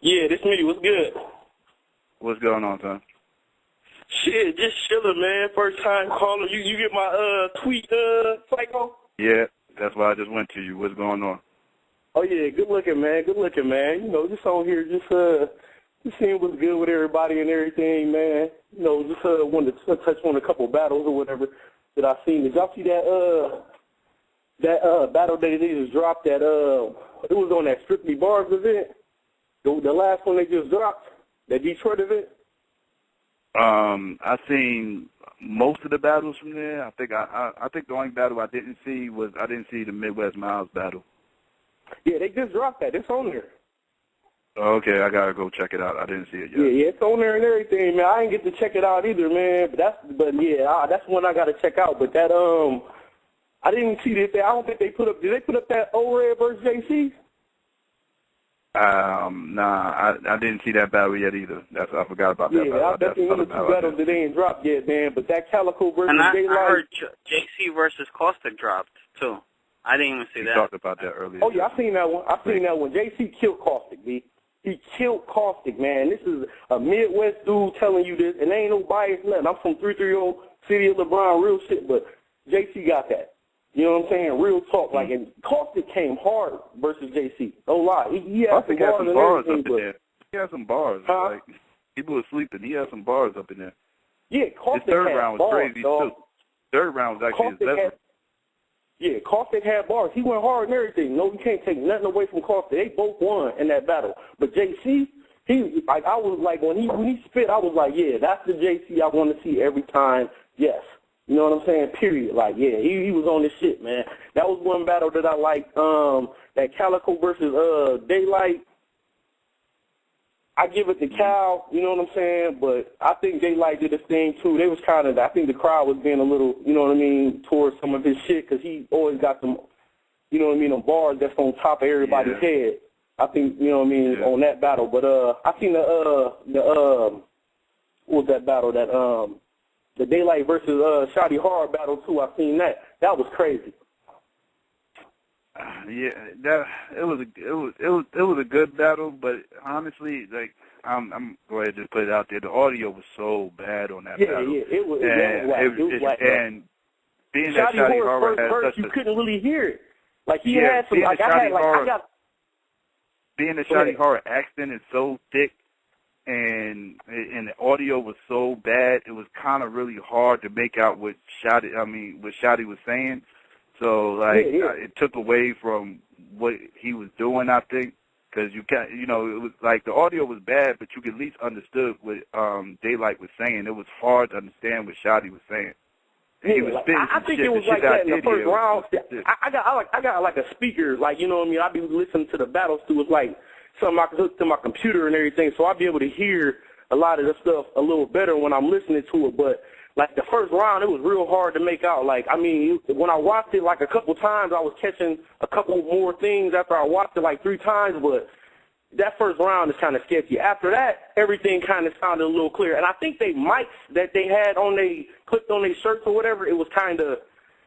Yeah, this me. What's good? What's going on, son? Shit, just chilling, man. First time calling. You get my tweet, Syko? Yeah, that's why I just went to you. What's going on? Oh yeah, good looking, man. Good looking, man. You know, just on here, just seeing what's good with everybody and everything, man. You know, just wanted to touch on a couple battles or whatever that I seen. Did y'all see that battle they just dropped? That it was on that Strictly Bars event. The last one they just dropped, that Detroit event. I seen most of the battles from there. I think the only battle I didn't see the Midwest Miles battle. Yeah, they just dropped that. It's on there. Okay, I gotta go check it out. I didn't see it yet. Yeah, it's on there and everything, man. I didn't get to check it out either, man. That's one I gotta check out. But that I didn't see this. I don't think they put up. Did they put up that O-Red versus JC? Nah, I didn't see that battle yet either. I forgot about that battle. Yeah, I definitely one of the two battles that ain't dropped yet, man. But that Calico versus Daylight. And I heard JC versus Caustic dropped too. I didn't even see that. We talked about that earlier. Oh yeah, I seen that one. JC killed Caustic, B. He killed Caustic, man. This is a Midwest dude telling you this, and there ain't no bias nothing. I'm from 330 City of LeBron, real shit, but JC got that. You know what I'm saying? Real talk. Like, and Caustic came hard versus JC. No lie. He had some bars and everything, but he had some bars. Huh? Like, people were sleeping. He had some bars up in there. Yeah, Caustic his third had round was bars, crazy, dog. too. Third round was actually his best. Yeah, Caustic had bars. He went hard and everything. No, you can't take nothing away from Caustic. They both won in that battle. But JC, I was like, when he spit, I was like, yeah, that's the JC I want to see every time. Yes. You know what I'm saying? Period. Like, yeah, he was on this shit, man. That was one battle that I liked. That Calico versus Daylight. I give it to Cal, you know what I'm saying? But I think Daylight did his thing, too. They was kind of, I think the crowd was being a little, you know what I mean, towards some of his shit, because he always got some, you know what I mean, them bars that's on top of everybody's head. I think, you know what I mean, on that battle. But I seen what was that battle? That the Daylight versus Shotty Hard battle, too. I seen that. That was crazy. Yeah, it was a good battle, but honestly, like I'm going to just put it out there. The audio was so bad on that battle. Yeah, it was whack. And being that Shotty Shotty Hard had verse, such you couldn't really hear it. Like he had some. Like being the Shotty Hard accent is so thick, and the audio was so bad, it was kind of really hard to make out what Shotty was saying. So, like, it took away from what he was doing, I think, because it was like the audio was bad, but you could at least understood what Daylight was saying. It was hard to understand what Shotty was saying. He was spitting I think it was like that in the first round. I got like a speaker, like, you know what I mean? I be listening to the battles through. It's like something I can hook to my computer and everything, so I'll be able to hear a lot of the stuff a little better when I'm listening to it. But like the first round, it was real hard to make out. Like, I mean, when I watched it like a couple times, I was catching a couple more things after I watched it like 3 times, but that first round is kind of sketchy. After that, everything kind of sounded a little clear. And I think they mics that they had clipped on their shirts or whatever, it was kind of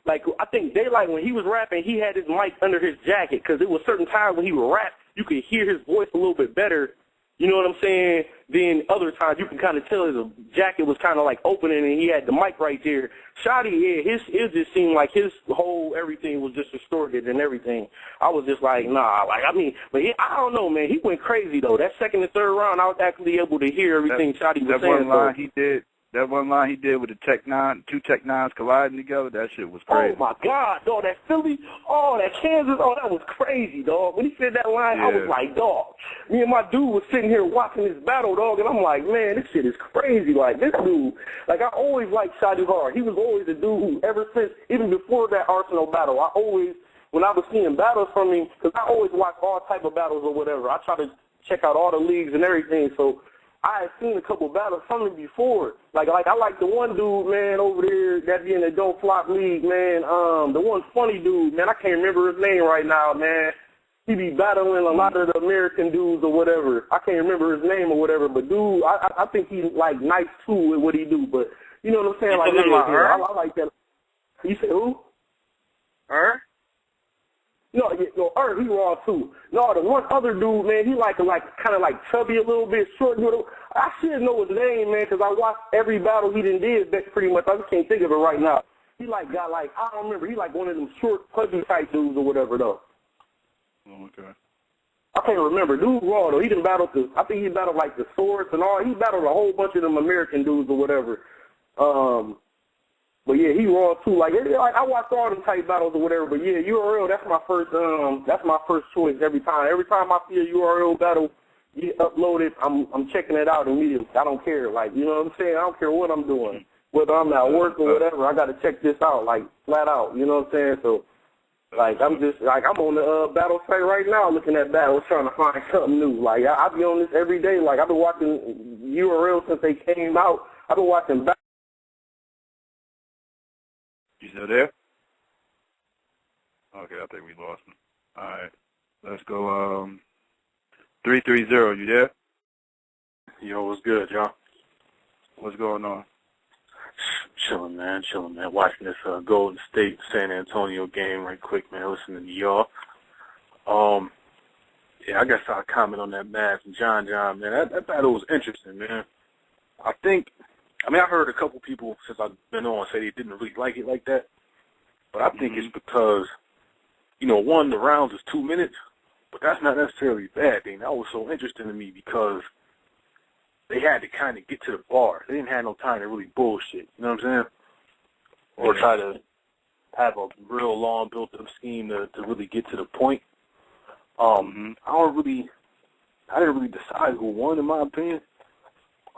like, I think Daylight, when he was rapping, he had his mic under his jacket, because it was certain times when he would rap, you could hear his voice a little bit better. You know what I'm saying? Then other times you can kind of tell his jacket was kind of like opening and he had the mic right there. Shotty, his just seemed like his whole everything was just distorted and everything. I was just like, nah, like, I mean, but I don't know, man. He went crazy, though. That second and third round, I was actually able to hear everything Shotty was saying. That one line he did with the two Tech 9s colliding together, that shit was crazy. Oh, my God, dog, that Philly, that Kansas, that was crazy, dog. When he said that line, I was like, dog. Me and my dude was sitting here watching this battle, dog, and I'm like, man, this shit is crazy. Like, this dude, like, I always liked Shotty Hard. He was always a dude who, ever since, even before that Arsenal battle, when I was seeing battles from him, because I always watch all type of battles or whatever, I try to check out all the leagues and everything, so I had seen a couple battles from him before. Like I like the one dude, man, over there that be in the Don't Flop League, man. The one funny dude, man, I can't remember his name right now, man. He be battling a lot of the American dudes or whatever. I can't remember his name or whatever, but dude, I think he's like nice too with what he do. But you know what I'm saying? Like, I like that. You said who? No, he raw too. No, the one other dude, man, he kind of like chubby a little bit, short. I should know his name, man, because I watched every battle he done did. That's pretty much. I just can't think of it right now. He I don't remember. He like one of them short, pudgy type dudes or whatever though. Oh, okay. I can't remember. Dude raw though. He done battled I think he battled like the Swords and all. He battled a whole bunch of them American dudes or whatever. But yeah, he raw too. Like I watch all them type battles or whatever. But yeah, URL, that's my first choice every time. Every time I see a URL battle get uploaded, I'm checking it out immediately. I don't care. Like, you know what I'm saying? I don't care what I'm doing. Whether I'm at work or whatever, I gotta check this out, like flat out. You know what I'm saying? So like I'm on the battle site right now looking at battles trying to find something new. Like I be on this every day. Like I've been watching URL since they came out. I've been watching battles. You still there? Okay, I think we lost him. All right, let's go. 330, you there? Yo, what's good, y'all? What's going on? Chilling, man. Watching this Golden State San Antonio game right quick, man. Listening to y'all. Yeah, I guess I'll comment on that match. And Johnn John, man, that battle was interesting, man. I've heard a couple people since I've been on say they didn't really like it like that. But I think it's because, one, the rounds is 2 minutes, but that's not necessarily a bad thing. That was so interesting to me because they had to kind of get to the bar. They didn't have no time to really bullshit, you know what I'm saying? Or try to have a real long built-up scheme to really get to the point. I didn't really decide who won, in my opinion.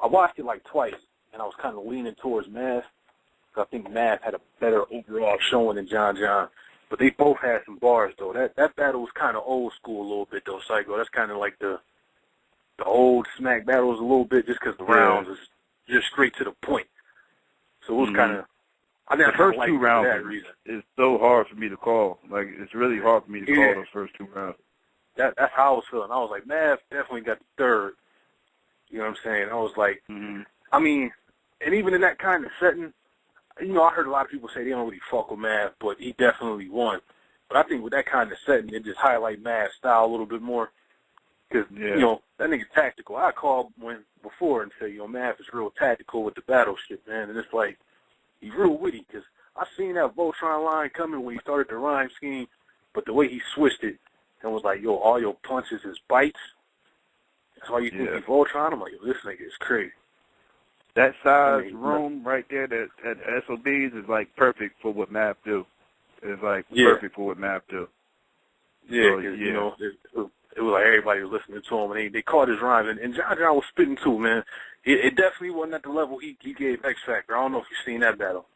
I watched it like twice, and I was kind of leaning towards Math. I think Math had a better overall showing than Johnn John. But they both had some bars, though. That battle was kind of old school a little bit, though, Syko. That's kind of like the old smack battles a little bit just because the rounds is just straight to the point. So it was kind of... The first two rounds is so hard for me to call. Like, it's really hard for me to call those first two rounds. That's how I was feeling. I was like, Math definitely got the third. You know what I'm saying? I was like... and even in that kind of setting, I heard a lot of people say they don't really fuck with Math, but he definitely won. But I think with that kind of setting, it just highlight Math's style a little bit more. Because, that nigga's tactical. I called before and said, Math is real tactical with the battle shit, man. And it's like, he's real witty. Because I seen that Voltron line coming when he started the rhyme scheme, but the way he switched it and was like, all your punches is bites. That's why you think he's Voltron? I'm like, this nigga is crazy. That size room right there that at SOBs is like perfect for what Math do. It's like perfect for what Math do. Yeah, so, it was like everybody was listening to him, and they caught his rhyme. And Johnn John was spitting too, man. It definitely wasn't at the level he gave X Factor. I don't know if you've seen that battle.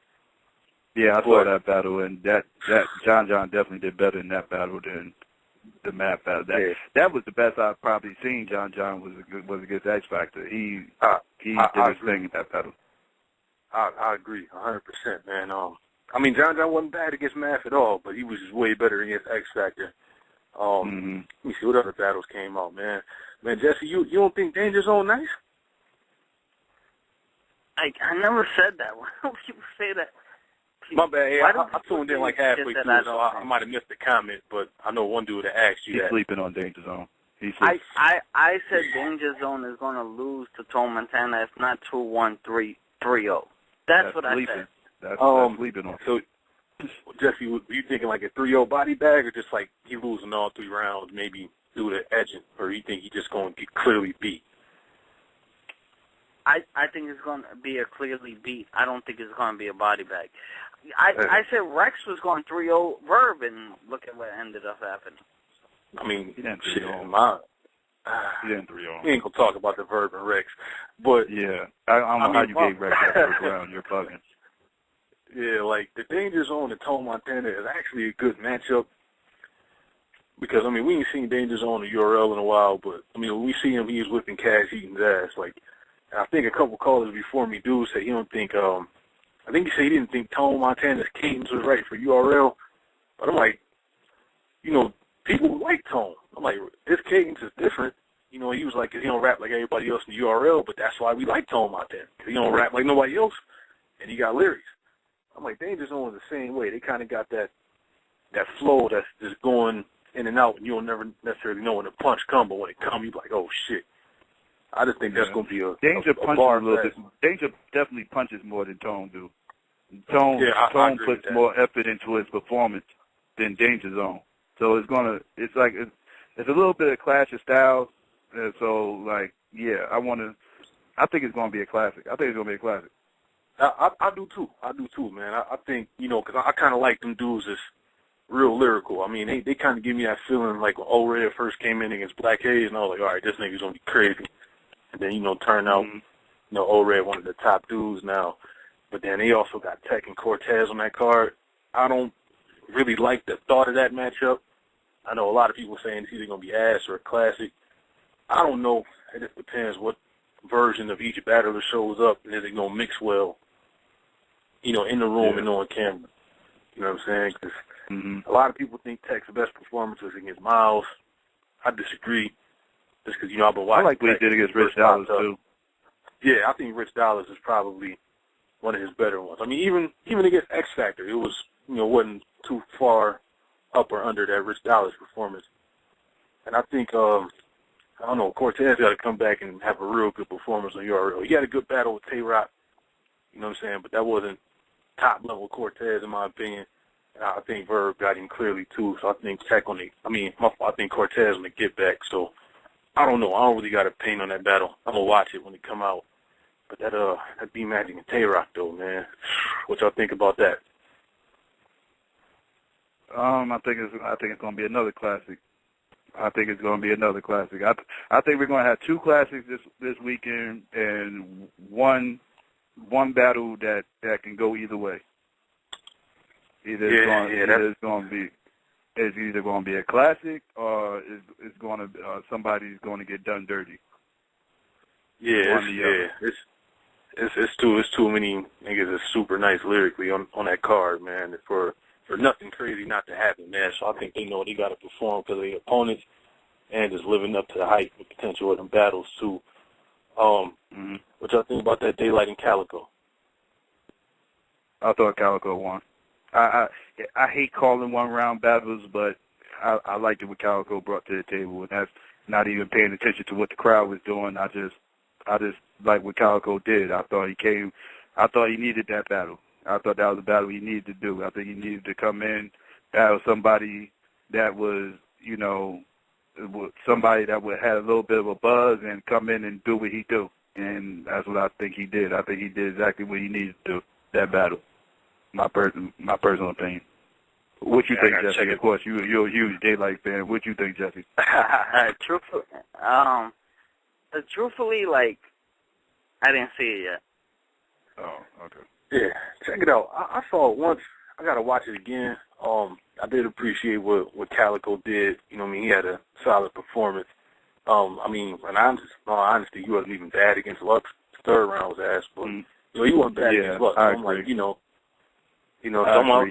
Yeah, I saw that battle, and that Johnn John definitely did better in that battle than the Math battle. That was the best I've probably seen. Johnn John was against X Factor. He did his thing in that battle. I agree, 100%, man. Johnn John wasn't bad against Math at all, but he was just way better against X Factor. Let me see what other battles came out, man. Man, Jesse, you don't think Danger Zone nice? I never said that. Why don't people say that? My bad. Hey, I tuned in like halfway through, so I might have missed the comment, but I know one dude that asked you that. He's sleeping on Danger Zone. I said Danger Zone is going to lose to Tone Montana if not 2-1, 3-0. That's what I said. That's sleeping on. So, Jesse, were you thinking like a 3-0 body bag, or just like he losing all 3 rounds, maybe due to edging, or you think he just going to get clearly beat? I think it's going to be a clearly beat. I don't think it's going to be a body bag. I said Rex was going 3-0 Verb, and look at what ended up happening. He didn't 3-0. He didn't 3-0. We ain't going to talk about the Verb and Rex. But yeah, I don't know how you gave Rex that first round. You're bugging. Yeah, like the Danger Zone and Tone Montana is actually a good matchup. Because, we ain't seen Danger Zone or URL in a while, but, when we see him, he's whipping Cash Eaton's ass. Like, And I think a couple callers before me do say he don't think, I think he said he didn't think Tone Montana's cadence was right for URL. But I'm like, people like Tone. I'm like, his cadence is different. He was like, 'cause he don't rap like everybody else in the URL, but that's why we like Tone Montana. 'Cause he don't rap like nobody else, and he got lyrics. I'm like, Danger Zone is the same way. They kind of got that flow that's just going in and out, and you'll never necessarily know when the punch come, but when it come, you're like, oh, shit. I just think that's going to be a Danger a punches bar a little bit. Danger definitely punches more than Tone do. Tone puts more effort into his performance than Danger Zone. So it's a little bit of clash of styles. So I think it's gonna be a classic. I do too, man. I think, because I kind of like them dudes that's real lyrical. I mean, they kind of give me that feeling like when O-Red first came in against Black Haze, and I was like, all right, this nigga's gonna be crazy. And then, turn out, O-Red one of the top dudes now. But then they also got Tech and Cortez on that card. I don't really like the thought of that matchup. I know a lot of people saying it's either going to be ass or a classic. I don't know. It just depends what version of each battler shows up, and is it going to mix well, in the room and on camera. You know what I'm saying? Because a lot of people think Tech's best performance was against Miles. I disagree. Just because, I've been watching. I like what he did against Rich Dollaz, too. Yeah, I think Rich Dollaz is probably one of his better ones. I mean, even against X Factor, it was, wasn't too far up or under that Rich Dollaz performance. And I think, I don't know, Cortez got to come back and have a real good performance on URL. He had a good battle with Tay-Rock, you know what I'm saying, but that wasn't top-level Cortez, in my opinion. And I think Verb got him clearly, too, so I think I think Cortez on the get back. So, I don't know. I don't really got a pain on that battle. I'm going to watch it when it come out. But that B-Magic and Tay-Rock, though, man, what y'all think about that? I think it's going to be another classic. I think we're going to have two classics this weekend, and one battle that can go either way. It's either going to be a classic, or it's going to somebody's going to get done dirty. It's too many niggas that's super nice lyrically on that card, man, for nothing crazy not to happen, man. So I think they know they got to perform because of their opponents and just living up to the hype and potential of them battles, too. What y'all think about that Daylight and Calico? I thought Calico won. I hate calling one-round battles, but I liked it what Calico brought to the table, and that's not even paying attention to what the crowd was doing. I just like what Calico did. I thought he needed that battle. I thought that was a battle he needed to do. I think he needed to come in, battle somebody that was, somebody that would have a little bit of a buzz and come in and do what he do. And that's what I think he did. I think he did exactly what he needed to do, that battle. My personal opinion. What you think, Jesse? Of course, you're a huge Daylight fan. What you think, Jesse? Truthfully, I didn't see it yet. Oh, okay. Yeah, check it out. I saw it once. I gotta watch it again. I did appreciate what Calico did. He had a solid performance. In all honesty, he wasn't even bad against Lux. The third round was ass, but he wasn't bad against Lux. So I'm like,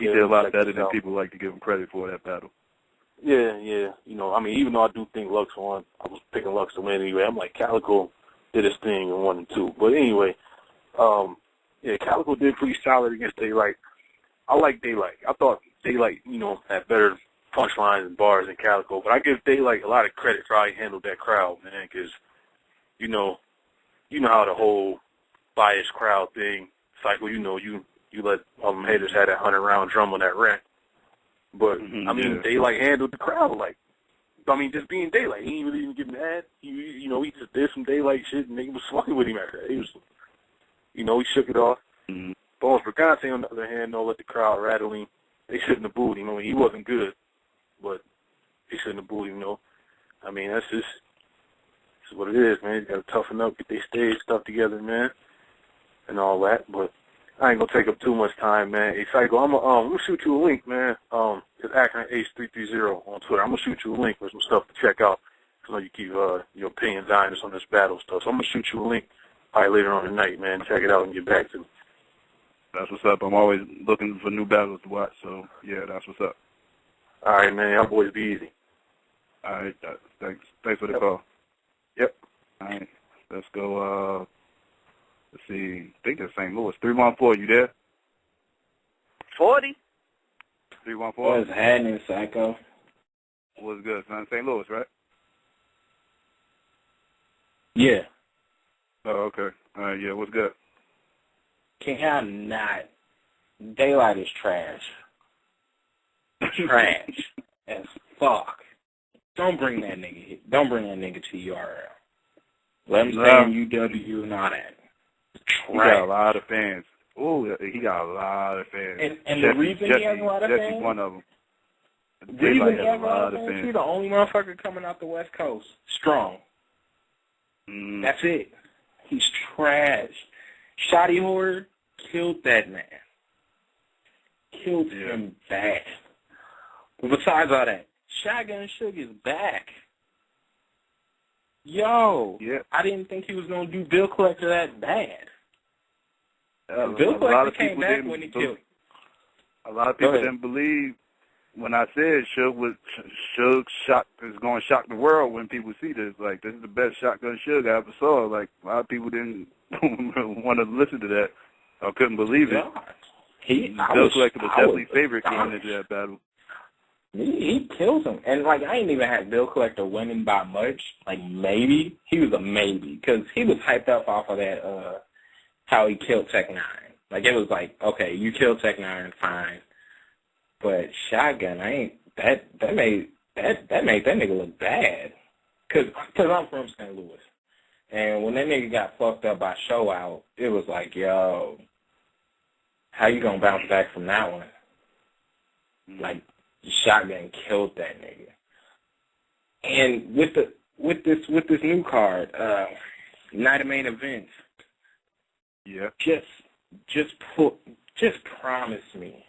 he did a lot better than people like to give him credit for that battle. Yeah. Even though I do think Lux won, I was picking Lux to win anyway. I'm like, Calico did his thing in 1 and 2. But anyway, Calico did pretty solid against Daylight. I like Daylight. I thought Daylight, had better punchlines and bars than Calico. But I give Daylight a lot of credit for how he handled that crowd, man, because, you know how the whole biased crowd thing, cycle, you let haters have that 100-round drum on that rant. But, Daylight handled the crowd just being Daylight. He ain't really even getting mad. He just did some Daylight shit, and they was fucking with him after that. He was, he shook it off. Bones Brigante, on the other hand, let the crowd rattle him. They shouldn't have booed him. He wasn't good, but they shouldn't have booed him, that's just what it is, man. You got to toughen up, get their stage stuff together, man, and all that. But I ain't gonna take up too much time, man. Hey, Psycho, I'm gonna shoot you a link, man. It's Akron Ace330 on Twitter. I'm gonna shoot you a link with some stuff to check out. I know you keep your opinions on this battle stuff. So I'm gonna shoot you a link All right, later on tonight, man. Check it out and get back to me. That's what's up. I'm always looking for new battles to watch, so, yeah, that's what's up. All right, man. Y'all boys be easy. All right, thanks. Thanks for the call. Yep. All right, let's go, let's see. I think that's St. Louis. 314, you there? 40? 314? What's happening, Syko? What's good, son? St. Louis, right? Yeah. Oh, okay. All right, yeah, what's good? Can y'all not? Daylight is trash. Trash as fuck. Don't bring that nigga to URL. Let him stay in UW and all that. He got a lot of fans. Oh, he got a lot of fans. And the reason he has a lot of fans? Jesse's one of them. The reason he has a lot of fans? He's the only motherfucker coming out the West Coast strong. That's it. He's trash. Shotty Horde killed that man. Killed him bad. But besides all that, Shotgun Suge is back. Yo, I didn't think he was going to do Bill Collector that bad. Bill Collector came back when he killed. A lot of people didn't believe when I said Suge is going to shock the world when people see this. Like, this is the best Shotgun Suge I ever saw. Like, a lot of people didn't want to listen to that or couldn't believe it. Bill Collector was definitely favorite going into that battle. He kills him. And, like, I ain't even had Bill Collector winning by much. Like, maybe. He was a maybe. Because he was hyped up off of that, how he killed Tech 9. Like, it was like, okay, you killed Tech 9, fine. But Shotgun, that made that nigga look bad. Cause I'm from St. Louis. And when that nigga got fucked up by Show Out, it was like, yo, how you gonna bounce back from that one? Like, Shotgun killed that nigga. And with this new card, Night of Main Events. Yeah. Just promise me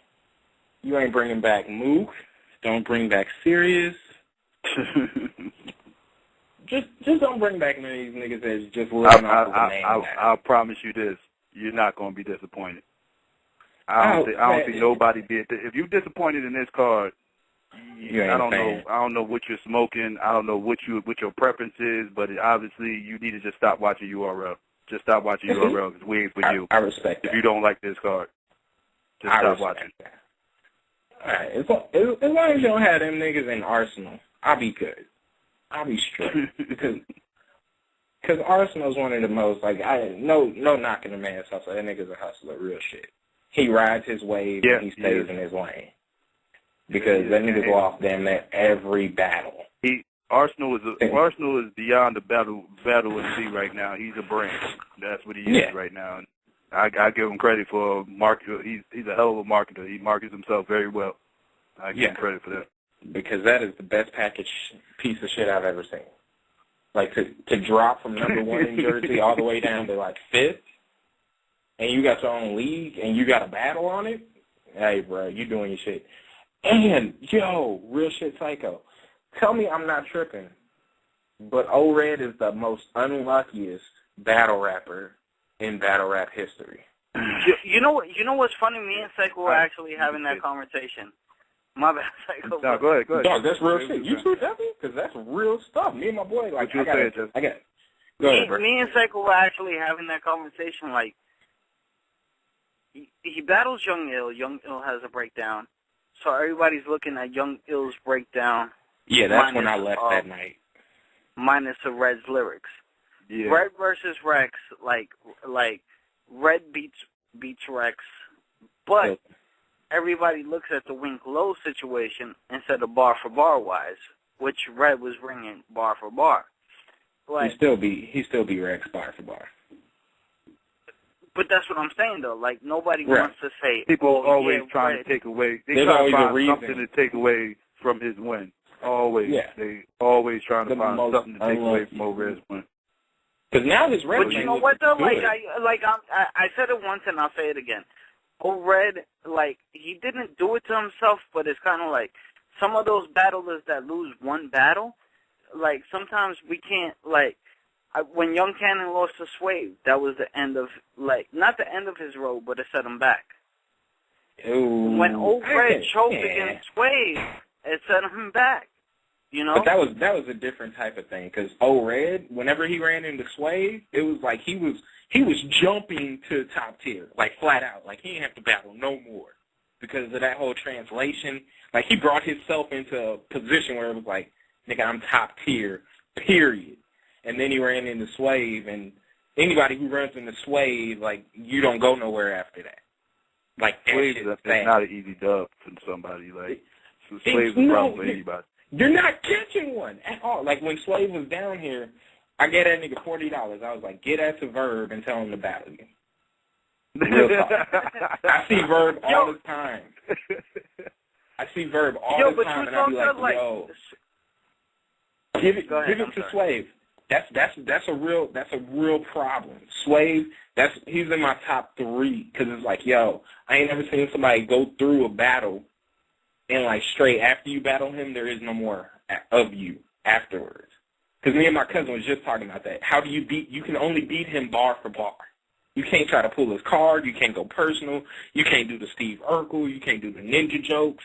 you ain't bringing back Mook. Don't bring back Sirius. just don't bring back none of these niggas that's just living off of the name. I'll promise you this: you're not gonna be disappointed. I don't think nobody be. If you're disappointed in this card, I don't know what you're smoking. I don't know what your preference is, but obviously you need to just stop watching URL. Just stop watching URL because we ain't for you. I respect that. If you don't like this card, just stop watching. That. All right, as long as you don't have them niggas in Arsenal, I'll be good. I'll be straight because Arsenal's one of the most no knocking the man's hustle. That nigga's a hustler, real shit. He rides his wave and he stays in his lane because that nigga go off damn near every battle. Arsenal is beyond the battle MC right now. He's a brand. That's what he is right now. And I give him credit for market. He's a hell of a marketer. He markets himself very well. I give him credit for that. Because that is the best package piece of shit I've ever seen. Like to drop from number 1 in Jersey all the way down to like 5th, and you got your own league and you got a battle on it. Hey, bro, you doing your shit. And yo, real shit, Syko. Tell me I'm not tripping, but O-Red is the most unluckiest battle rapper in battle rap history. You know what's funny? Me and Syko were actually having that conversation. My bad, Syko. No, go ahead. Dog, that's real shit. You true, Debbie? Because that's real stuff. Me and my boy, like, I got it. Go ahead, bro. Me and Syko were actually having that conversation. Like, he battles Young Ill. Young Ill has a breakdown. So everybody's looking at Young Ill's breakdown. Yeah, that's when I left that night. Minus the Red's lyrics. Yeah. Red versus Rex, like Red beats Rex, but everybody looks at the Wink Low situation instead of bar for bar wise, which Red was bringing bar for bar. Like, he still be Rex bar for bar. But that's what I'm saying though. Like nobody wants to say people always trying to take away. They try to find something to take away from his win. Always, they always trying to find something to take away from O-Red's win. Because now his Red. But you know what though? I said it once and I'll say it again. O-Red, like he didn't do it to himself, but it's kind of like some of those battlers that lose one battle. Like sometimes we can't like when Young Cannon lost to Swave, that was the end of, like, not the end of his road, but it set him back. Ooh, when Old Red choked against Swave, it set him back. You know? But that was a different type of thing, because Old Red, whenever he ran into Swave, it was like he was jumping to top tier, like flat out. Like he didn't have to battle no more because of that whole translation. Like he brought himself into a position where it was like, nigga, I'm top tier, period. And then he ran into Swave, and anybody who runs into Swave, like, you don't go nowhere after that. Like, Swave is not an easy dub from somebody. Like, Swave is a problem for anybody. You're not catching one at all. Like, when Swave was down here, I gave that nigga $40. I was like, get that to Verb and tell him to battle you. Real talk. I see Verb all the time. I see Verb all the time, and I be like, yo, give it to Swave. That's a real problem. Swave, he's in my top 3 because it's like, yo, I ain't never seen somebody go through a battle and like straight after you battle him, there is no more of you afterwards. Because me and my cousin was just talking about that. How do you beat? You can only beat him bar for bar. You can't try to pull his card. You can't go personal. You can't do the Steve Urkel. You can't do the ninja jokes.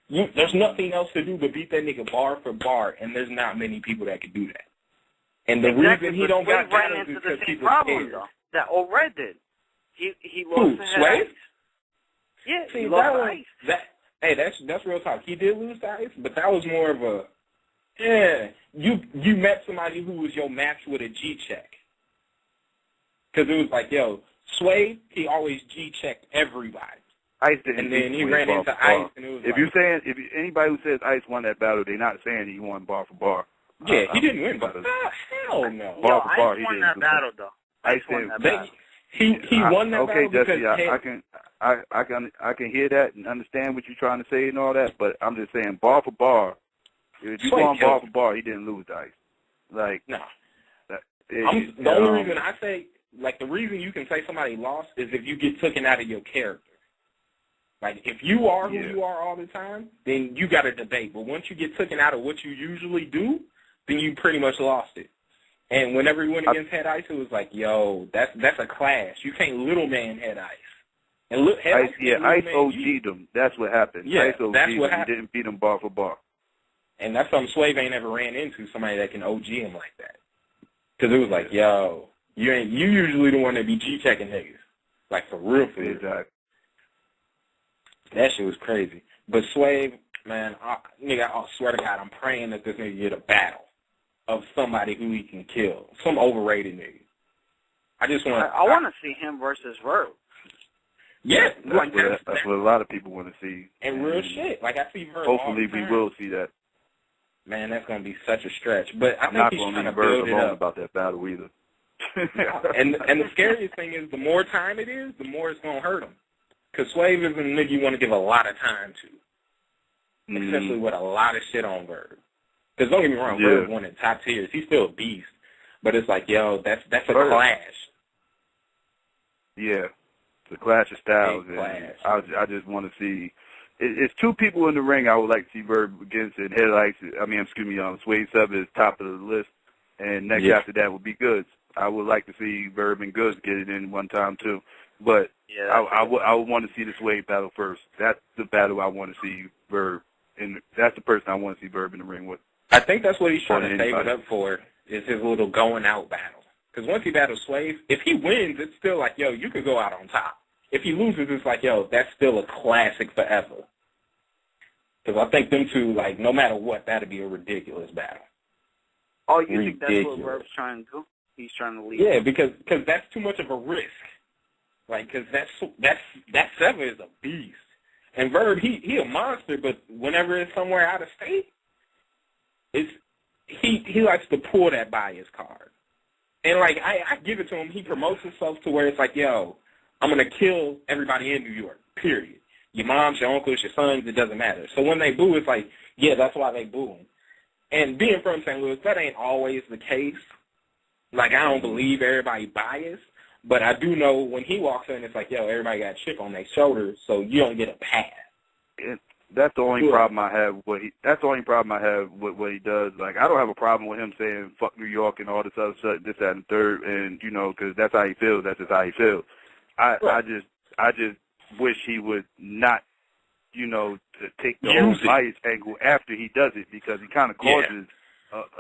There's nothing else to do but beat that nigga bar for bar, and there's not many people that can do that. And the reason he don't got battles is because people scared. That Old Red did. He lost to Swave? Yeah, see, he lost to Ice. Hey, that's real talk. He did lose to Ice, but that was more of a, yeah, you met somebody who was your match with a G-check. Because it was like, yo, Swave, he always G-checked everybody. Ice didn't. And then he ran into Ice, and it was anybody who says Ice won that battle, they're not saying he won bar for bar. Yeah, he didn't win, but hell no. Bar for bar, Ice won that battle, though. Ice won that battle. He won that battle because Jesse, I can hear that and understand what you're trying to say and all that, but I'm just saying bar for bar. If you go on bar for bar, he didn't lose to Ice. Like no. The only reason I say, like, the reason you can say somebody lost is if you get taken out of your character. Like, if you are who you are all the time, then you got to debate. But once you get taken out of what you usually do, then you pretty much lost it. And whenever he went against Head Ice, it was like, yo, that's a clash. You can't little man Head Ice. And Ice OG'd him. That's what happened. Yeah, Ice OG'd that's what him. happened. He didn't beat him bar for bar. And that's something Swave ain't ever ran into, somebody that can OG him like that. Because it was like, yo, you usually the one that be G-checking niggas. Like, for real. Exactly. That shit was crazy. But Swave, man, I swear to God, I'm praying that this nigga get a battle of somebody who he can kill. Some overrated nigga. I want to see him versus Verb. Yeah, that's what a lot of people want to see. And real shit. Like, I see Verb. Hopefully we will see that. Man, that's going to be such a stretch. But I I'm think not he's going trying to to be build it up. about that battle either. and the scariest thing is the more time it is, the more it's going to hurt him. Because Swave is a nigga you want to give a lot of time to, especially with a lot of shit on Verb. Because don't get me wrong, Verb won in top tiers. He's still a beast. But it's like, yo, that's a clash. Yeah, it's a clash of styles. I just want to see. It's two people in the ring I would like to see Verb against, and Swave Sub is top of the list, and next after that would be Goods. I would like to see Verb and Goods get it in one time too. But I would want to see the Swave battle first. That's the battle I want to see Verb, and that's the person I want to see Verb in the ring with. I think that's what he's trying to save it up for, is his little going out battle. Because once he battles Swave, if he wins, it's still like, yo, you could go out on top. If he loses, it's like, yo, that's still a classic forever. Because I think them two, like, no matter what, that'd be a ridiculous battle. Oh, you think that's what Verb's trying to do? He's trying to lead. Yeah, because that's too much of a risk. Like, because that Sever is a beast. And Verb, he a monster, but whenever it's somewhere out of state, he likes to pull that bias card. And, like, I give it to him. He promotes himself to where it's like, yo, I'm going to kill everybody in New York, period. Your moms, your uncles, your sons, it doesn't matter. So when they boo, it's like, yeah, that's why they boo him. And being from St. Louis, that ain't always the case. Like, I don't believe everybody biased, but I do know when he walks in, it's like, yo, everybody got a chip on their shoulders, so you don't get a pass. That's the only problem I have. That's the only problem I have with what he does. Like, I don't have a problem with him saying "fuck New York" and all this other stuff, this, that, and third, and because that's how he feels. That's just how he feels. I just wish he would not, to take the whole bias angle after he does it, because he kind of causes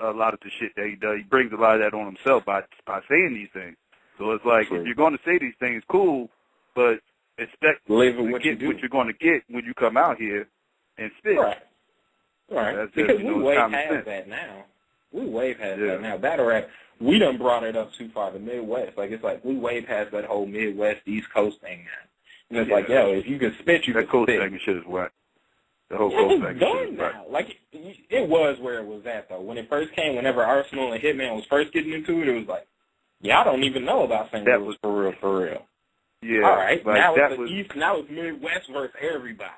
a lot of the shit that he does. He brings a lot of that on himself by saying these things. So it's like, if you're going to say these things, cool, but expect to get what you're going to get when you come out here and spit. Right. That's because just, we way past that now. We way past that now. Battle rap, we done brought it up too far. The Midwest, like, it's like we way past that whole Midwest East Coast thing now. And it's like, yo, if you can spit, you can spit. That coast segment shit is whack. The whole coast segment shit is whack. Like, it was where it was at, though. When it first came, whenever Arsenal and Hitman was first getting into it, it was like, I don't even know about St. Louis for real. Yeah. All right, now it's the East, now it's Midwest versus everybody.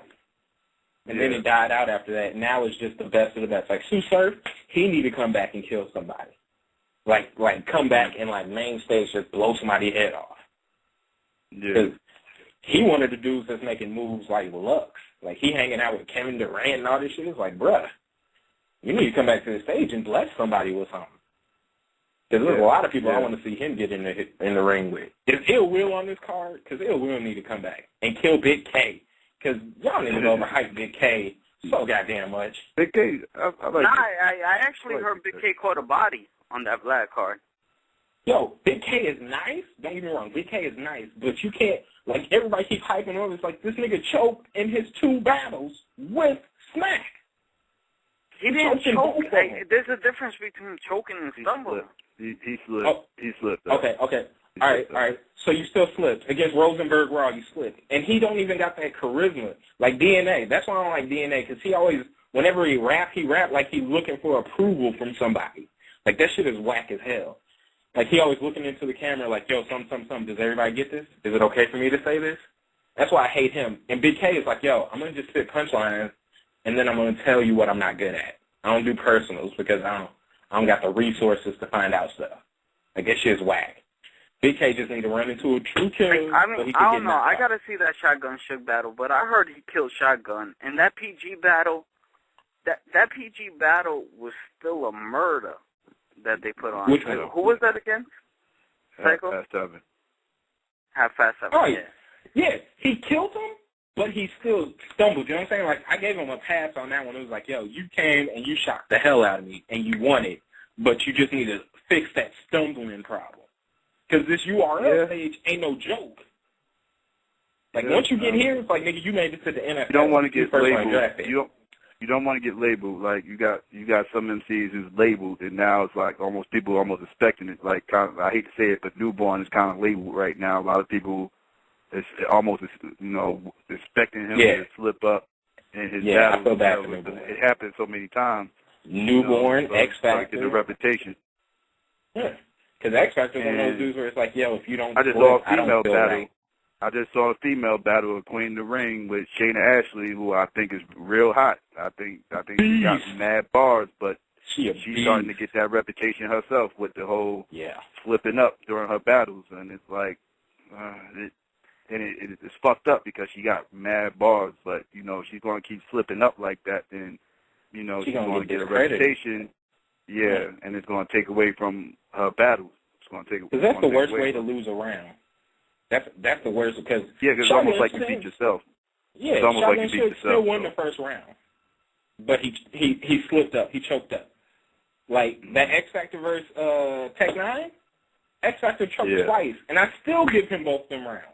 And then it died out after that. Now it's just the best of the best. Like, Sue Surf, he need to come back and kill somebody. Like come back and, like, main stage just blow somebody's head off. Yeah. Because he one of the dudes that's making moves like Lux. Like, he hanging out with Kevin Durant and all this shit. It's like, bruh, you need to come back to the stage and bless somebody with something. Because there's a lot of people I want to see him get in the ring with. Is Ill Will on this card? Because Ill Will need to come back and kill Big K. Because y'all niggas overhype Big K so goddamn much. Big K, I like I actually heard Big K caught a body on that black card. Yo, Big K is nice. Don't get me wrong. Big K is nice. But you can't, like, everybody keep hyping on. It's like, this nigga choked in his 2 battles with Smack. He didn't choke. There's a difference between choking and stumbling. He slipped. Oh. He slipped. Okay. All right. So you still slipped. Against Rosenberg Raw, you slipped. And he don't even got that charisma. Like DNA. That's why I don't like DNA, because he always, whenever he rap like he's looking for approval from somebody. Like, that shit is whack as hell. Like, he always looking into the camera like, yo, something. Does everybody get this? Is it okay for me to say this? That's why I hate him. And Big K is like, yo, I'm going to just spit punchlines, and then I'm going to tell you what I'm not good at. I don't do personals because I don't got the resources to find out stuff. Like, that shit's whack. Big K just need to run into a true kill. I don't know. I got to see that Shotgun Shook battle, but I heard he killed Shotgun. And that PG battle, that PG battle was still a murder that they put on. Which one? Who was that again? Syko? Fast 7. Half Fast 7, oh, yeah. He killed him, but he still stumbled. You know what I'm saying? Like, I gave him a pass on that one. It was like, yo, you came and you shocked the hell out of me, and you won it, but you just need to fix that stumbling problem. Because this URL stage ain't no joke. Like, once you get here, it's like, nigga, you made it to the NFL. You don't want to get labeled. You don't want to get labeled. Like, you got some MCs who's labeled, and now it's like people almost expecting it. Like, kind of, I hate to say it, but Newborn is kind of labeled right now. A lot of people is almost, expecting him to slip up in his battle. I feel bad for Newborn. It happens so many times. Newborn, X Factor. Get the reputation. Yeah. Because X Factor is one of those dudes where it's like, yo, if you don't, I just saw a female battle of Queen of the Ring with Shayna Ashley, who I think is real hot. I think she got mad bars, but she's starting to get that reputation herself with the whole slipping up during her battles, and it's like, it's fucked up because she got mad bars, but she's going to keep slipping up like that, then she's going to get a reputation. Yeah, and it's going to take away from her battles. It's going to take. Because that's the worst way to lose a round. That's the worst because it's almost like you beat yourself. Yeah, it's almost like you beat yourself. Still won the first round, but he slipped up. He choked up. Like that X Factor versus Tech 9, X Factor choked twice, and I still give him both them rounds.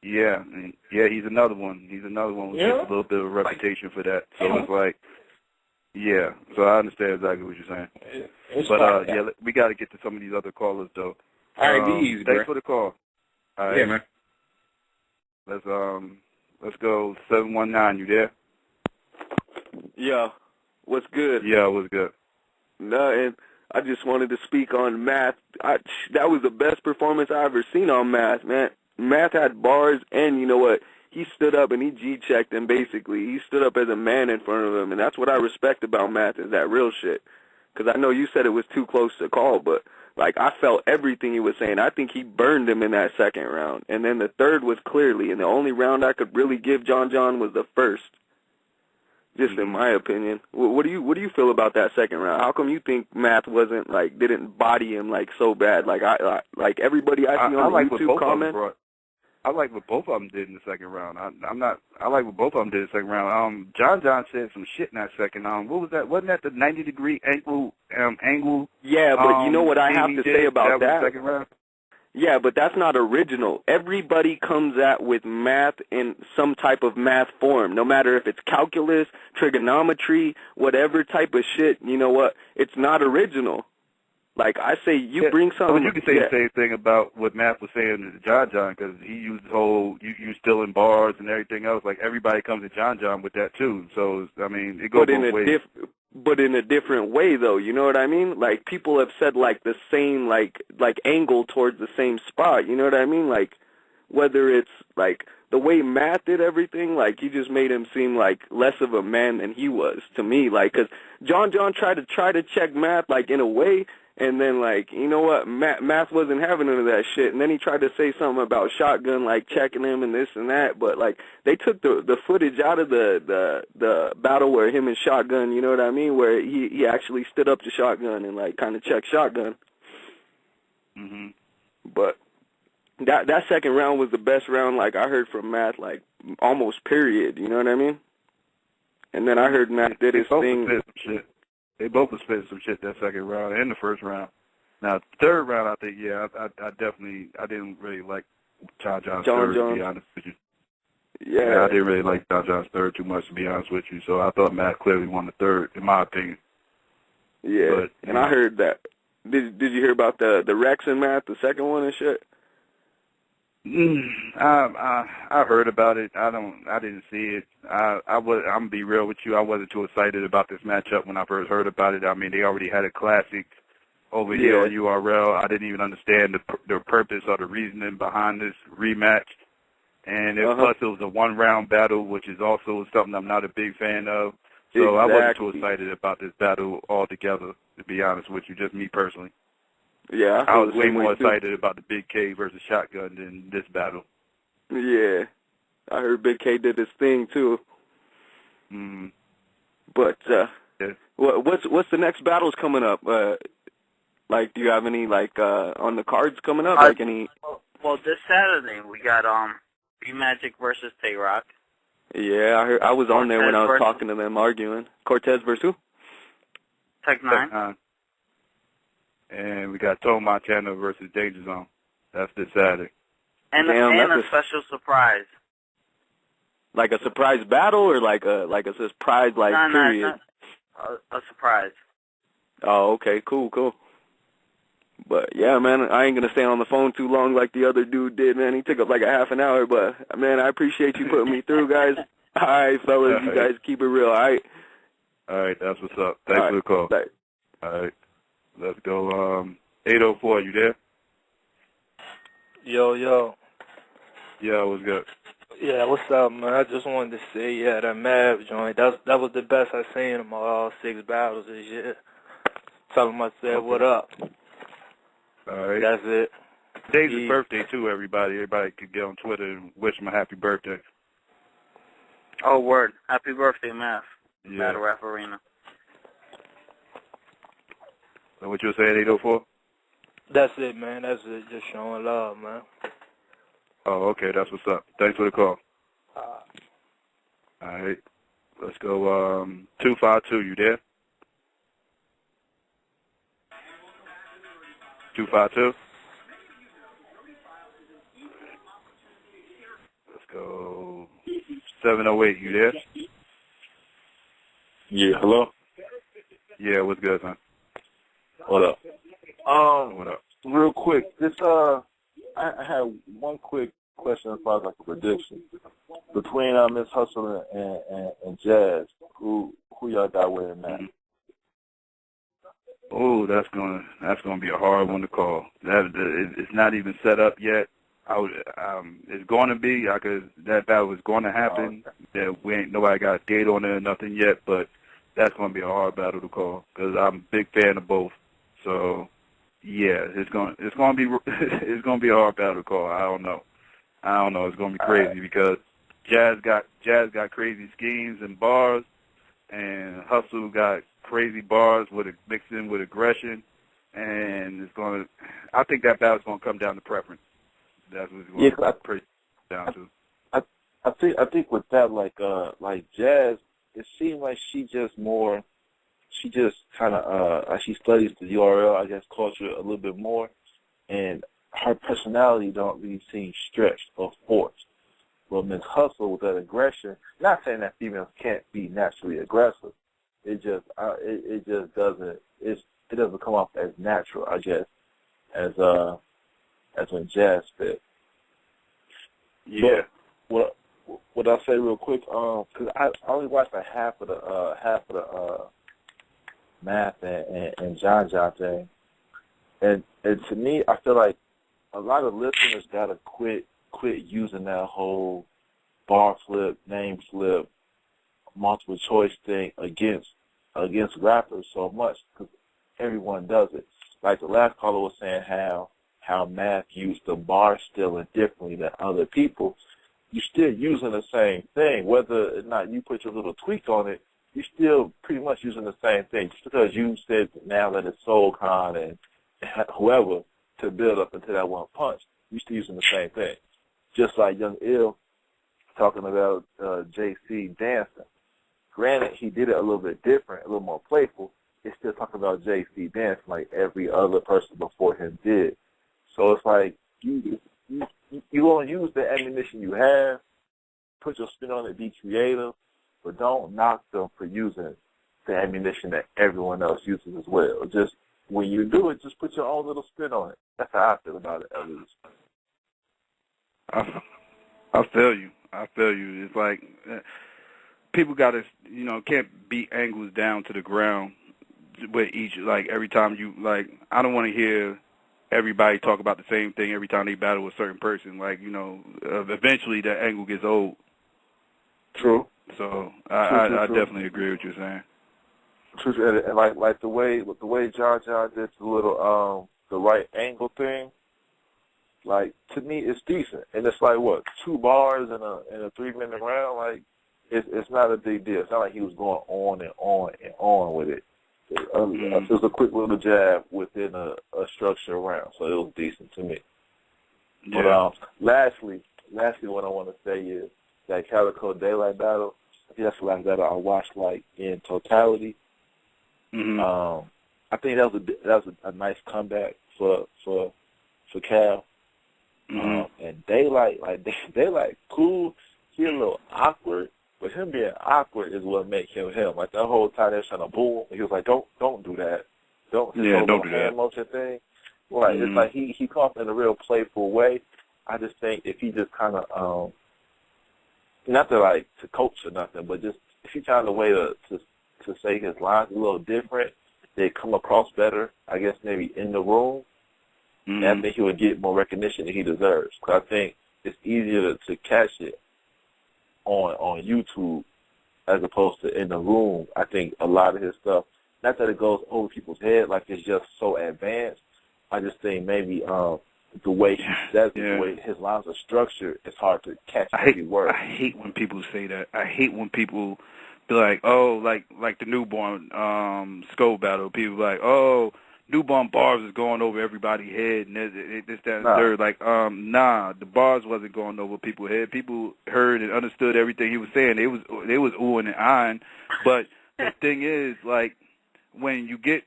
Yeah, he's another one. He's another one with just a little bit of a reputation for that. So it's like. Yeah, so I understand exactly what you're saying. But, we got to get to some of these other callers, though. All right, be easy, thanks for the call. All right. Yeah, man. Let's go 719. You there? Yeah. What's good? Yeah, what's good? Nothing. I just wanted to speak on Math. That was the best performance I ever seen on Math, man. Math had bars, and you know what? He stood up and he G-checked him, basically. He stood up as a man in front of him, and that's what I respect about Math is that real shit. Because I know you said it was too close to call, but Like, I felt everything he was saying. I think he burned him in that second round. And then the third was clearly, and the only round I could really give Johnn John was the first. Just in my opinion. What do you feel about that second round? How come you think Math wasn't like didn't body him like so bad? Like like everybody I see on the YouTube comment. I like what both of them did in the second round. I like what both of them did in the second round. Johnn John said some shit in that second. What was that? Wasn't that the 90-degree angle? Yeah, but you know what I have to say about that? Second round? Yeah, but that's not original. Everybody comes at with math in some type of math form, no matter if it's calculus, trigonometry, whatever type of shit. You know what? It's not original. Like, I say, you bring something. Well, you can say the same thing about what Math was saying to Johnn John, because he used the whole you still in bars and everything else. Like, everybody comes to Johnn John with that too. So I mean, it goes both ways. But in a different way, though, you know what I mean? Like, people have said, like, the same, like angle towards the same spot, you know what I mean? Like, whether it's, like, the way Matt did everything, like, he just made him seem, like, less of a man than he was, to me. Like, because Johnn John tried to check Matt, like, in a way, and then, like, you know what, Math wasn't having none of that shit. And then he tried to say something about Shotgun, like, checking him and this and that. But, like, they took the footage out of the battle where him and Shotgun, you know what I mean, where he actually stood up to Shotgun and, like, kind of checked Shotgun. But that second round was the best round, like, I heard from Math, like, almost period, you know what I mean? And then I heard Math did his thing. They both were spitting some shit that second round and the first round. Now, third round, I think, yeah, I didn't really like Johnn John's third, to be honest with you. Yeah, I didn't really like Johnn John's third too much, to be honest with you. So I thought Matt clearly won the third, in my opinion. Yeah, but, and I heard that. Did you hear about the Rex and Matt, the second one and shit? I heard about it. I didn't see it. I'm gonna be real with you. I wasn't too excited about this matchup when I first heard about it. I mean, they already had a classic over here on URL. I didn't even understand the purpose or the reasoning behind this rematch. And plus, it was a one-round battle, which is also something I'm not a big fan of. So I wasn't too excited about this battle altogether, to be honest with you, just me personally. Yeah, I was way more excited about the Big K versus Shotgun than this battle. Yeah, I heard Big K did his thing too. But what's the next battles coming up? Like, do you have any on the cards coming up? Like any? Well, this Saturday we got B-Magic versus Tay-Rock. Yeah, I was on there when I was talking to them arguing. Cortez versus who? Tech-9. And we got Toe Montana versus Danger Zone. That's this Saturday. And a special surprise. Like a surprise battle or like a surprise period? A surprise. Oh, okay, cool. But yeah, man, I ain't gonna stay on the phone too long like the other dude did, man. He took up like a half an hour, but man, I appreciate you putting me through, guys. All right, fellas, you guys keep it real, all right? All right, that's what's up. Thanks for the call. Bye. All right. Let's go. 804, you there? Yo. Yeah, what's good? Yeah, what's up, man? I just wanted to say, that Mav joint, that was the best I seen in my all 6 battles this year. Tell him I said, what up? All right. That's it. Today's his birthday, too, everybody. Everybody could get on Twitter and wish him a happy birthday. Oh, word. Happy birthday, Mav. Yeah. Battle Rap Arena. So what you were saying, 804? That's it, man. That's it. Just showing love, man. Oh, okay. That's what's up. Thanks for the call. All right. Let's go. 252, you there? 252? Let's go. 708, you there? Yeah, hello? Yeah, what's good, son? What up? What up? Real quick, I have one quick question as far as like a prediction between Miss Hustle and Jazz. Who y'all got winning that? Oh, that's gonna be a hard one to call. It's not even set up yet. It's going to be because that battle is going to happen. Nobody got a date on it or nothing yet, but that's going to be a hard battle to call because I'm a big fan of both. So, Yeah, it's gonna be it's gonna be a hard battle to call. I don't know. It's gonna be crazy because Jazz got crazy schemes and bars, and Hustle got crazy bars with mixed in with aggression, and I think that battle's gonna come down to preference. That's what it's gonna pretty down to. I think with that, like Jazz, it seemed like she just kind of she studies the URL, I guess, culture a little bit more, and her personality don't really seem stretched or forced. But Miss Hustle with that aggression, not saying that females can't be naturally aggressive, it just doesn't come off as natural, I guess, as when Jazz spit. Yeah. But what I'll say real quick, because I only watched half of the Math and Johnn John thing, and to me, I feel like a lot of listeners gotta quit using that whole bar flip, name flip, multiple choice thing against rappers so much, because everyone does it. Like the last caller was saying how Math used the bar stealing differently than other people. You're still using the same thing, whether or not you put your little tweak on it. You're still pretty much using the same thing. Just because you said now that it's Soul Con and whoever to build up into that one punch, you're still using the same thing. Just like Young Ill talking about JC dancing. Granted, he did it a little bit different, a little more playful. It's still talking about JC dancing like every other person before him did. So it's like you want to use the ammunition you have, put your spin on it, be creative, but don't knock them for using the ammunition that everyone else uses as well. Just when you do it, just put your own little spin on it. That's how I feel about it, at least. I feel you. It's like people gotta, can't beat angles down to the ground with each, like every time I don't want to hear everybody talk about the same thing every time they battle a certain person. Like, eventually that angle gets old. True. So I definitely agree with what you're saying. True, and like the way Johnn John did the little the right angle thing. Like, to me, it's decent, and it's like what, 2 bars in a 3-minute round. Like, it's not a big deal. It's not like he was going on and on and on with it. It was a quick little jab within a structured round, so it was decent to me. Yeah. But lastly, what I want to say is that Calico Daylight battle. I think that's the last battle I watched in totality. Mm-hmm. I think that was a nice comeback for Cal. Mm-hmm. And Daylight cool. He a little awkward, but him being awkward is what makes him him. Like that whole time they were trying to boom, he was like, "Don't do that. Don't do that hand motion thing." Like It's like he comes in a real playful way. I just think if he just kind of not to coach or nothing, but just if he found a way to say his lines a little different, they come across better. I guess maybe in the room. And I think he would get more recognition than he deserves. Because I think it's easier to catch it on YouTube as opposed to in the room. I think a lot of his stuff, not that it goes over people's head, like it's just so advanced. I just think maybe the way he says it, the way his lines are structured, it's hard to catch every word. I hate when people say that. I hate when people be like, oh, like the newborn skull battle. People be like, oh, newborn bars is going over everybody's head and this, that, and third. Like, nah, the bars wasn't going over people's head. People heard and understood everything he was saying. They was oohing and eyeing. But the thing is, like, when you get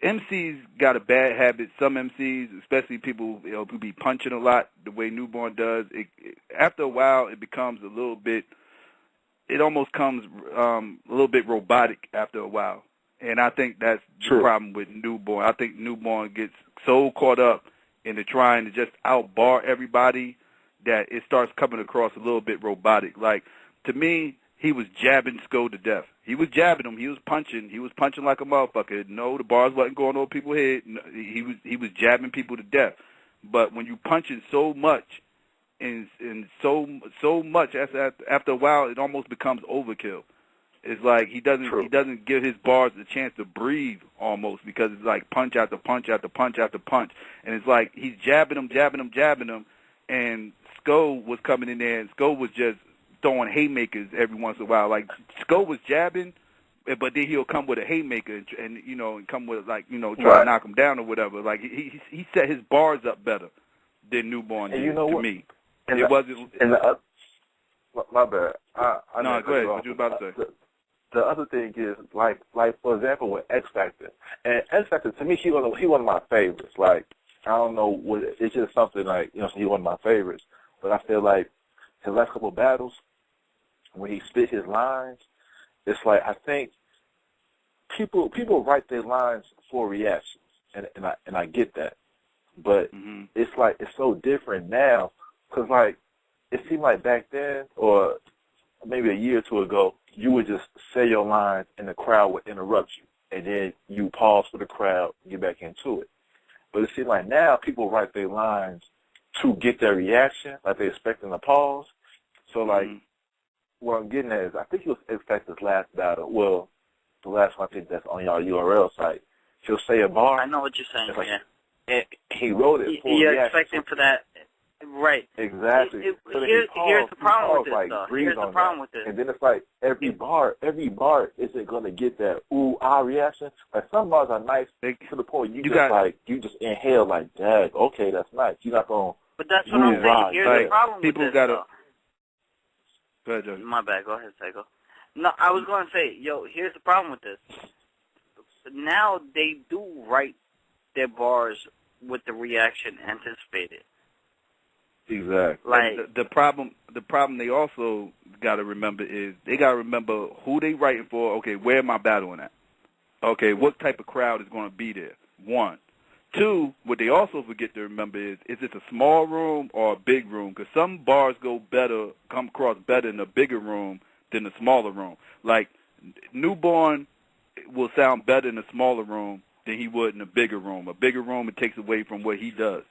MCs got a bad habit. Some MCs, especially people who be punching a lot, the way Newborn does. After a while, it becomes a little bit. It almost comes a little bit robotic after a while. And I think that's the problem with Newborn. I think Newborn gets so caught up into trying to just outbar everybody that it starts coming across a little bit robotic. Like, to me, he was jabbing Sko to death. He was jabbing him. He was punching. He was punching like a motherfucker. No, the bars wasn't going over people's head. No, he was jabbing people to death. But when you punching so much and so much, after a while, it almost becomes overkill. It's like he doesn't give his bars a chance to breathe almost, because it's like punch after punch after punch after punch, and it's like he's jabbing him, and Sko was coming in there, and Sko was just throwing haymakers every once in a while. Like Sko was jabbing, but then he'll come with a haymaker and come with try to knock him down or whatever. Like he set his bars up better than Newborn did to me. It wasn't. My bad. No, go ahead. What you about to say? The other thing is, like for example, with X Factor. And X Factor, to me, he one of my favorites. Like, I don't know it's just something like, he one of my favorites. But I feel like his last couple of battles, when he spit his lines, it's like, I think people write their lines for reactions, and I get that. But it's like, it's so different now, because like, it seemed like back then, or maybe a year or two ago, you would just say your lines and the crowd would interrupt you, and then you pause for the crowd and get back into it. But it seems like now people write their lines to get their reaction, like they're expecting a pause. So like, what I'm getting at is, I think he was X-Factor's last battle. Well, the last one I think that's on y'all URL site. He'll say a bar. I know what you're saying, like, yeah. And he wrote it for You're reaction. expecting for that. Right. Exactly. Here's the problem with this, like, though. Here's the problem with this. And then it's like every bar isn't going to get that ooh ah reaction. Like some bars are nice to the point you just inhale like, dang, okay, that's nice. You're not going. But that's what I'm saying. Here's the problem with this. Go ahead, Joe. My bad. Go ahead, Syko. No, I was going to say, here's the problem with this. Now they do write their bars with the reaction anticipated. Exactly. Like the problem they also got to remember is they got to remember who they writing for. Okay, where am I battling at? Okay, what type of crowd is going to be there? One. Two, what they also forget to remember is it a small room or a big room? Because some bars come across better in a bigger room than a smaller room. Like Newborn will sound better in a smaller room than he would in a bigger room. A bigger room, it takes away from what he does.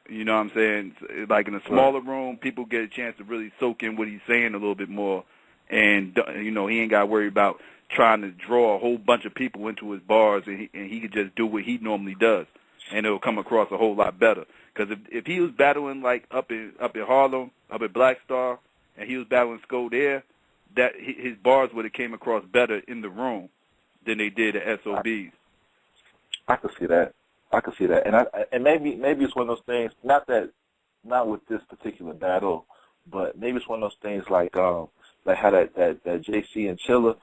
You know what I'm saying? Like in a smaller room, people get a chance to really soak in what he's saying a little bit more. And, he ain't got to worry about trying to draw a whole bunch of people into his bars, and he could just do what he normally does. And it'll come across a whole lot better. Because if he was battling like up in Harlem, up at Black Star, and he was battling Sko there, that his bars would have came across better in the room than they did at SOBs. I could see that. And maybe it's one of those things. Not with this particular battle, but maybe it's one of those things like how that JC and Chilla.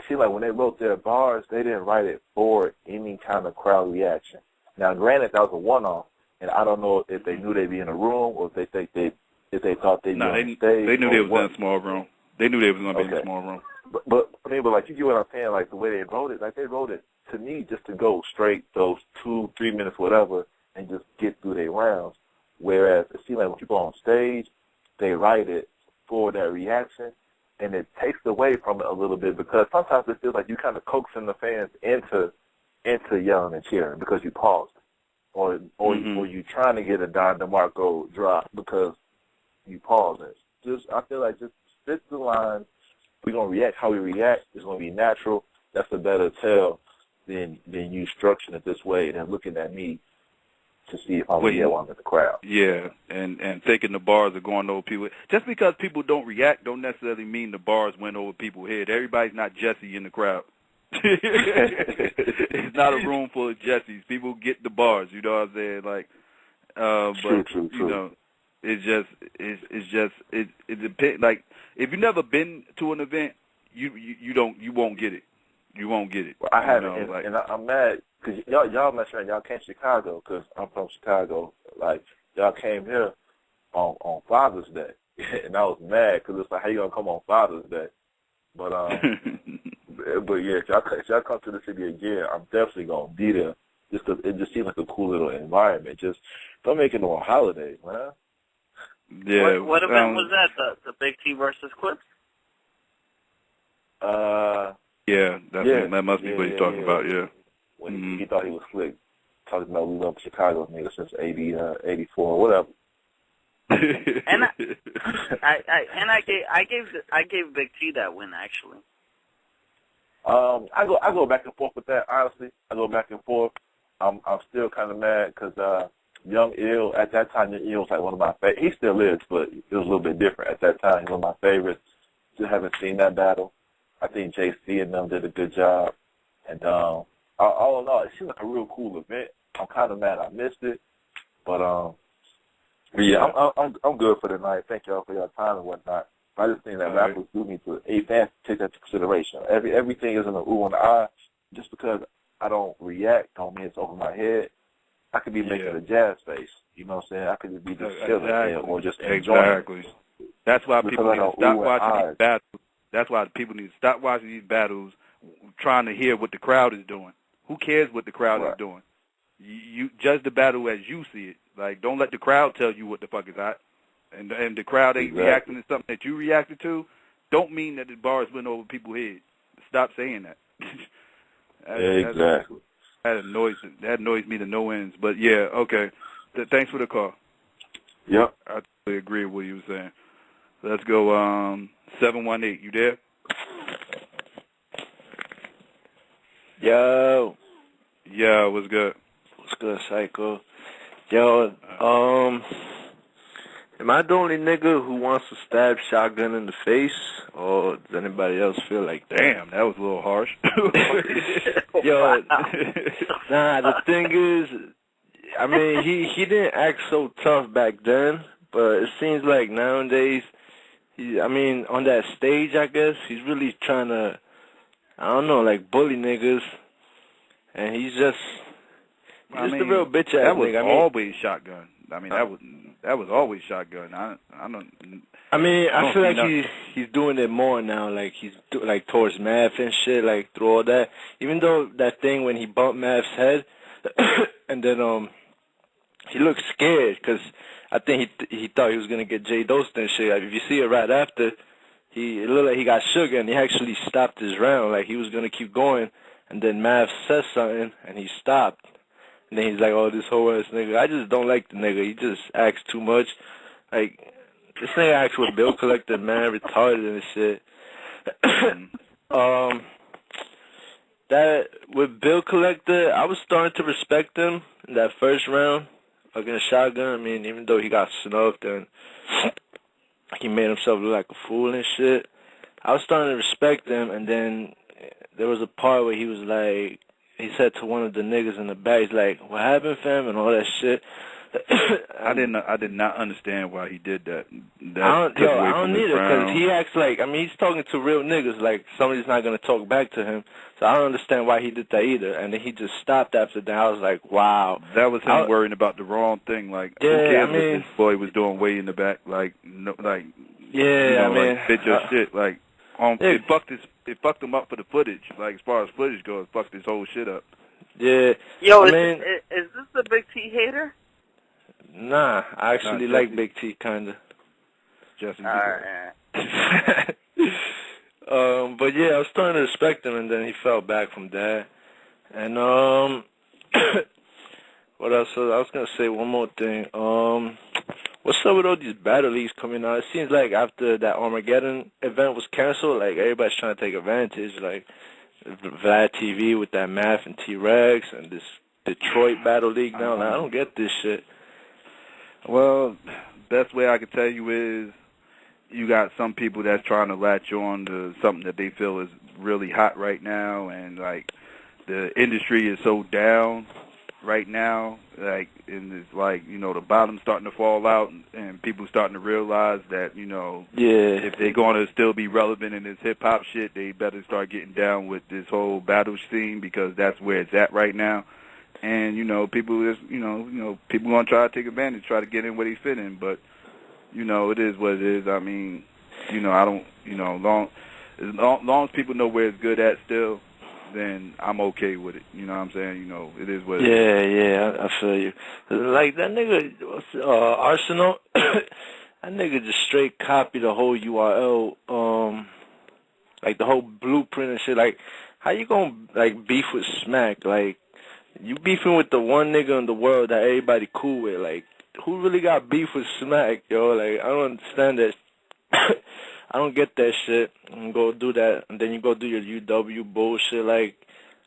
See, like when they wrote their bars, they didn't write it for any kind of crowd reaction. Now, granted, that was a one-off, and I don't know if they knew they'd be in a room or if they thought they'd be on stage. They knew they was in a small room. They knew they was going to be in a small room. But like you get what I'm saying, like the way they wrote it to me just to go straight those 2-3 minutes, whatever, and just get through their rounds. Whereas it seems like when people on stage, they write it for that reaction, and it takes away from it a little bit because sometimes it feels like you kind of coaxing the fans into yelling and cheering because you paused, or you trying to get a Don DeMarco drop because you paused it. I feel like just spit the line. We're gonna react how we react. It's gonna be natural. That's a better tell than you structuring it this way and then looking at me to see if I'm yelling at the crowd. Yeah, and thinking the bars are going over people. Just because people don't react don't necessarily mean the bars went over people's head. Everybody's not Jesse in the crowd. It's not a room full of Jessies. People get the bars, you know what I'm saying? Like, true. You know, it depends. Like, if you've never been to an event, you won't get it. You won't get it. Well, I haven't, and I'm mad because y'all mentioned y'all came to Chicago because I'm from Chicago. Like, y'all came here on Father's Day, and I was mad because it's like, how you gonna come on Father's Day? But but yeah, if y'all come to the city again, I'm definitely gonna be there. Just 'cause it just seems like a cool little environment. Just don't make it no holiday, man. Yeah. What event was that? The Big T versus Clips? Yeah, that must be what he's talking about. Yeah. When he thought he was slick, talking about we love Chicago niggas since 84, whatever. And I gave Big T that win actually. I go back and forth with that. Honestly, I go back and forth. I'm still kind of mad because Young Ill at that time, Young Ill was like one of my favorites. He still is, but it was a little bit different at that time. He's one of my favorites. Still haven't seen that battle. I think JC and them did a good job. And all in all, it seemed like a real cool event. I'm kind of mad I missed it, but yeah, I'm good for the night. Thank y'all for your time and whatnot. I just think that rappers do need to, fans take that into consideration. Everything isn't an ooh and ah. Just because I don't react don't mean it's over my head. I could be making a jazz face. You know what I'm saying? I could be just chilling or just enjoying it. That's why people need to stop watching these battles. That's why people need to stop watching these battles, trying to hear what the crowd is doing. Who cares what the crowd is doing? You judge the battle as you see it. Like, don't let the crowd tell you what the fuck is hot. And the crowd ain't reacting to something that you reacted to. Don't mean that the bars went over people's heads. Stop saying that. Exactly. That annoys me to no ends. But yeah, okay. Thanks for the call. Yep. I totally agree with what you were saying. Let's go 718. You there? Yo. Yo, what's good? What's good, Syko? Yo, am I the only nigga who wants to stab Shotgun in the face, or does anybody else feel like that? Damn, that was a little harsh. Yo, nah, the thing is, I mean, he didn't act so tough back then, but it seems like nowadays, on that stage, I guess, he's really trying to, I don't know, like bully niggas, and he's just a real bitch ass nigga. That was always Shotgun. I mean, that was always Shotgun. I feel like he's doing it more now. Like he's like towards Math and shit. Like through all that. Even though that thing when he bumped Math's head, and then he looked scared because I think he thought he was gonna get J dosed and shit. Like, if you see it right after, it looked like he got shook and he actually stopped his round. Like he was gonna keep going, and then Math said something and he stopped. And then he's like, oh, this whole ass nigga. I just don't like the nigga. He just acts too much. Like, this nigga acts with Bill Collector, man, retarded and shit. That, with Bill Collector, I was starting to respect him in that first round against Shotgun. I mean, even though he got snuffed and he made himself look like a fool and shit, I was starting to respect him, and then there was a part where he was like, he said to one of the niggas in the back, he's like, what happened, fam, and all that shit. I did not understand why he did that. I don't either, because he acts like, he's talking to real niggas, like somebody's not going to talk back to him. So I don't understand why he did that either. And then he just stopped after that. I was like, wow. That was him worrying about the wrong thing. Like, who cares what this boy was doing way in the back? Like, like bitch your shit. Like, it fucked him up for the footage. Like, as far as footage goes, it fucked his whole shit up. Yeah. Yo, is this the Big T hater? Nah, I actually like Big T, kinda. Jesse. Alright. But yeah, I was starting to respect him, and then he fell back from that. And what else? I was gonna say one more thing. What's up with all these battle leagues coming out? It seems like after that Armageddon event was canceled, like everybody's trying to take advantage. Like Vlad TV with that Math and T-Rex, and this Detroit battle league now. Like, I don't get this shit. Well, best way I can tell you is you got some people that's trying to latch on to something that they feel is really hot right now, and like the industry is so down right now, like, and it's like, the bottom's starting to fall out, and people starting to realize that, if they're going to still be relevant in this hip-hop shit, they better start getting down with this whole battle scene, because that's where it's at right now. And, people just, people going to try to take advantage, try to get in where they fit in, but, it is what it is. I mean, I don't, long as people know where it's good at still, then I'm okay with it. You know what I'm saying? It is what it is. Yeah, I feel you. Like, that nigga, Arsenal, that nigga just straight copied the whole URL, like the whole blueprint and shit. Like, how you gonna, like, beef with Smack? Like, you beefing with the one nigga in the world that everybody cool with. Like, who really got beef with Smack, yo? Like, I don't understand that. I don't get that shit. And go do that, and then you go do your UW bullshit. Like,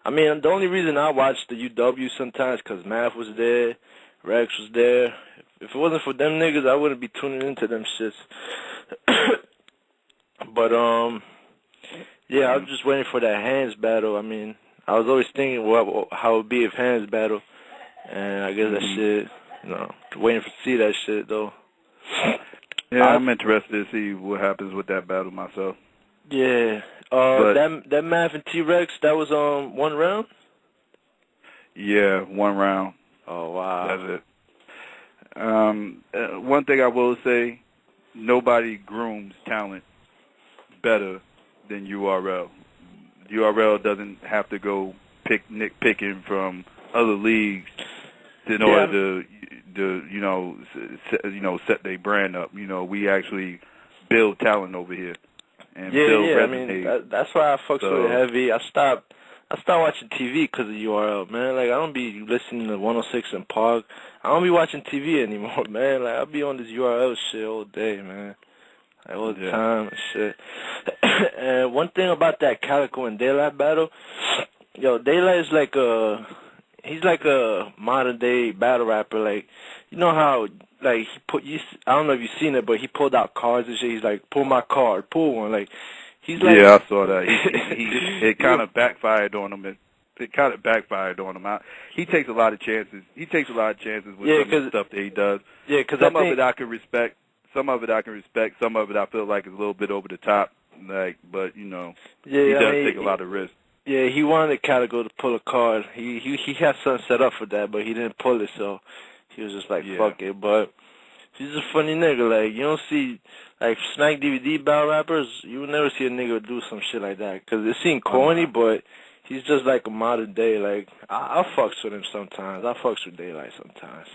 I mean, the only reason I watch the UW sometimes because Math was there, Rex was there. If it wasn't for them niggas, I wouldn't be tuning into them shits. But yeah, I was just waiting for that hands battle. I mean, I was always thinking how it would be if hands battle, and I guess that shit, waiting to see that shit though. Yeah, I'm interested to see what happens with that battle myself. Yeah, that Math and T-Rex, that was 1 round. Yeah, 1 round. Oh wow, that's it. One thing I will say, nobody grooms talent better than URL. URL doesn't have to go nitpicking from other leagues in order to set their brand up. We actually build talent over here and build resumes. I mean, that's why I fucks with it heavy. I stopped watching TV because of URL, man. Like, I don't be listening to 106 and Park. I don't be watching TV anymore, man. Like, I'll be on this URL shit all day, man. Like, all the time and shit. And one thing about that Calico and Daylight battle, Daylight is like he's like a modern day battle rapper. Like, you know how, like, I don't know if you've seen it, but he pulled out cards and shit. He's like, pull my card, pull one. Like, he's like, yeah, I saw that. It kind of backfired on him. It kind of backfired on him. He takes a lot of chances. He takes a lot of chances with some of the stuff that he does. Yeah, because some of it I can respect. Some of it I feel like is a little bit over the top. Like, but he does take a lot of risks. Yeah, he wanted Calico to pull a card. He had something set up for that, but he didn't pull it, so he was just like, fuck it. But he's a funny nigga. Like, you don't see, like, Smack DVD battle rappers, you will never see a nigga do some shit like that. Because it seems corny, but he's just like a modern day. Like, I fucks with him sometimes. I fucks with Daylight sometimes.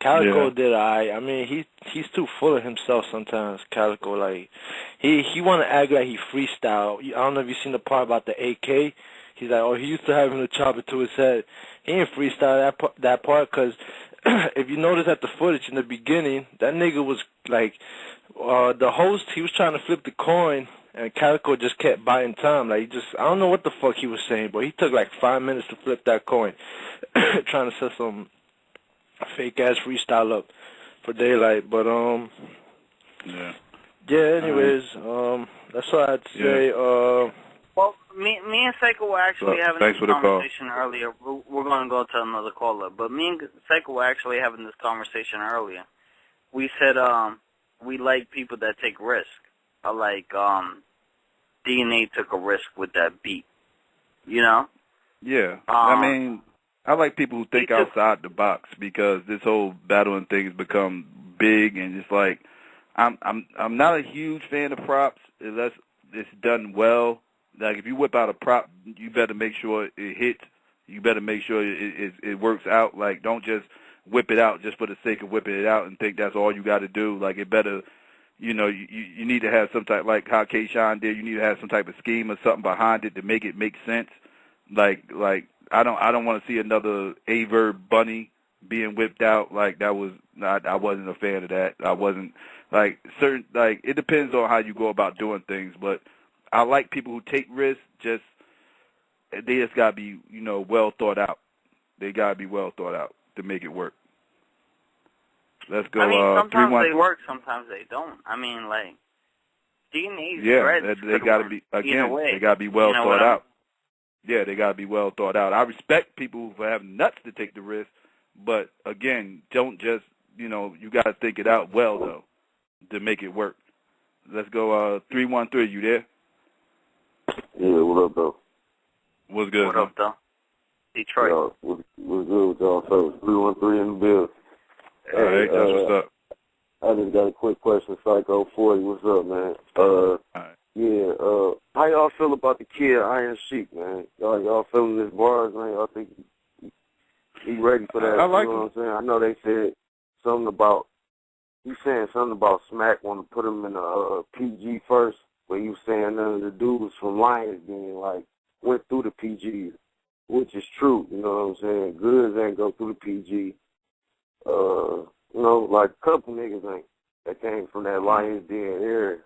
Calico did I mean, he's too full of himself sometimes, Calico. Like, he want to act like he freestyle. I don't know if you seen the part about the AK. He's like, he used to have him to chop it to his head. He ain't freestyle that part because if you notice at the footage in the beginning, that nigga was like, the host, he was trying to flip the coin, and Calico just kept buying time. Like, I don't know what the fuck he was saying, but he took like 5 minutes to flip that coin, trying to set some fake ass freestyle up for Daylight. But anyways, that's what I'd say. Well, me and Syko were actually having this conversation earlier. We're going to go to another caller, but me and Syko were actually having this conversation earlier. We said we like people that take risk. Like DNA took a risk with that beat, Yeah. I mean, I like people who think outside the box because this whole battling thing has become big, and it's like I'm not a huge fan of props unless it's done well. Like, if you whip out a prop, you better make sure it hits. You better make sure it works out. Like, don't just whip it out just for the sake of whipping it out and think that's all you got to do. Like, it better, you need to have some type, like how K-Shine did. You need to have some type of scheme or something behind it to make it make sense. Like I don't want to see another Averb Bunny being whipped out. Like, I wasn't a fan of that. I wasn't, like, certain, like, it depends on how you go about doing things, but I like people who take risks. They just gotta be, well thought out. They gotta be well thought out to make it work. Let's go. I mean, sometimes they work, sometimes they don't. I mean, like, DNA's they gotta be, again, they gotta be well thought out. Yeah, they got to be well thought out. I respect people who have nuts to take the risk, but, again, don't just, you got to think it out well, though, to make it work. Let's go 313. You there? Yeah, what up, though? What's good, What up, though? Detroit. What's good with y'all, fellas? 313 in the bill. All right, that's what's up. I just got a quick question, Syko 40. What's up, man? All right. Yeah, how y'all feel about the kid Iron Sheik, man? Y'all feeling his bars, man? Y'all think he ready for that? I like him. What I'm saying? I know they said something about, Smack want to put him in a PG first, but you saying none of the dudes from Lions being like went through the PG, which is true. You know what I'm saying? Goods ain't go through the PG. Like a couple niggas ain't that came from that Lions Den area.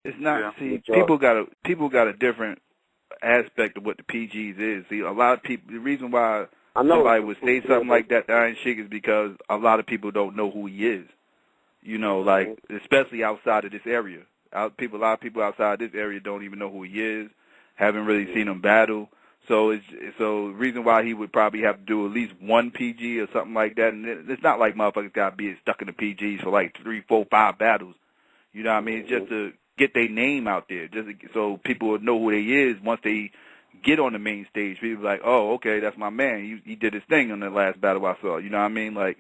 It's not. See, people got a different aspect of what the PGs is. See, a lot of people. The reason why somebody would say something like that to Iron Sheik is because a lot of people don't know who he is. You know, like especially outside of this area. A lot of people outside this area don't even know who he is. Haven't really seen him battle. So the reason why he would probably have to do at least one PG or something like that. And it's not like motherfuckers got to be stuck in the PGs for like 3, 4, 5 battles. You know what I mean? It's just to get their name out there, just so people would know who they is once they get on the main stage. People be like, oh, okay, that's my man. He did his thing on the last battle I saw. You know what I mean? Like,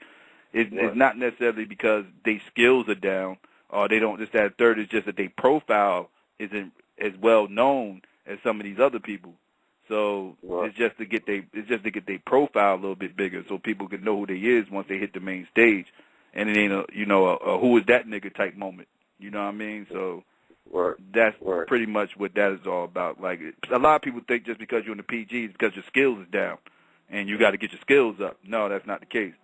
it's not necessarily because their skills are down or they don't just that third. It's just that their profile isn't as well known as some of these other people. So it's just to get their profile a little bit bigger, so people can know who they is once they hit the main stage, and it ain't a who is that nigga type moment. You know what I mean? So that's pretty much what that is all about. Like a lot of people think just because you're in the PGs because your skills is down, and you got to get your skills up. No, that's not the case.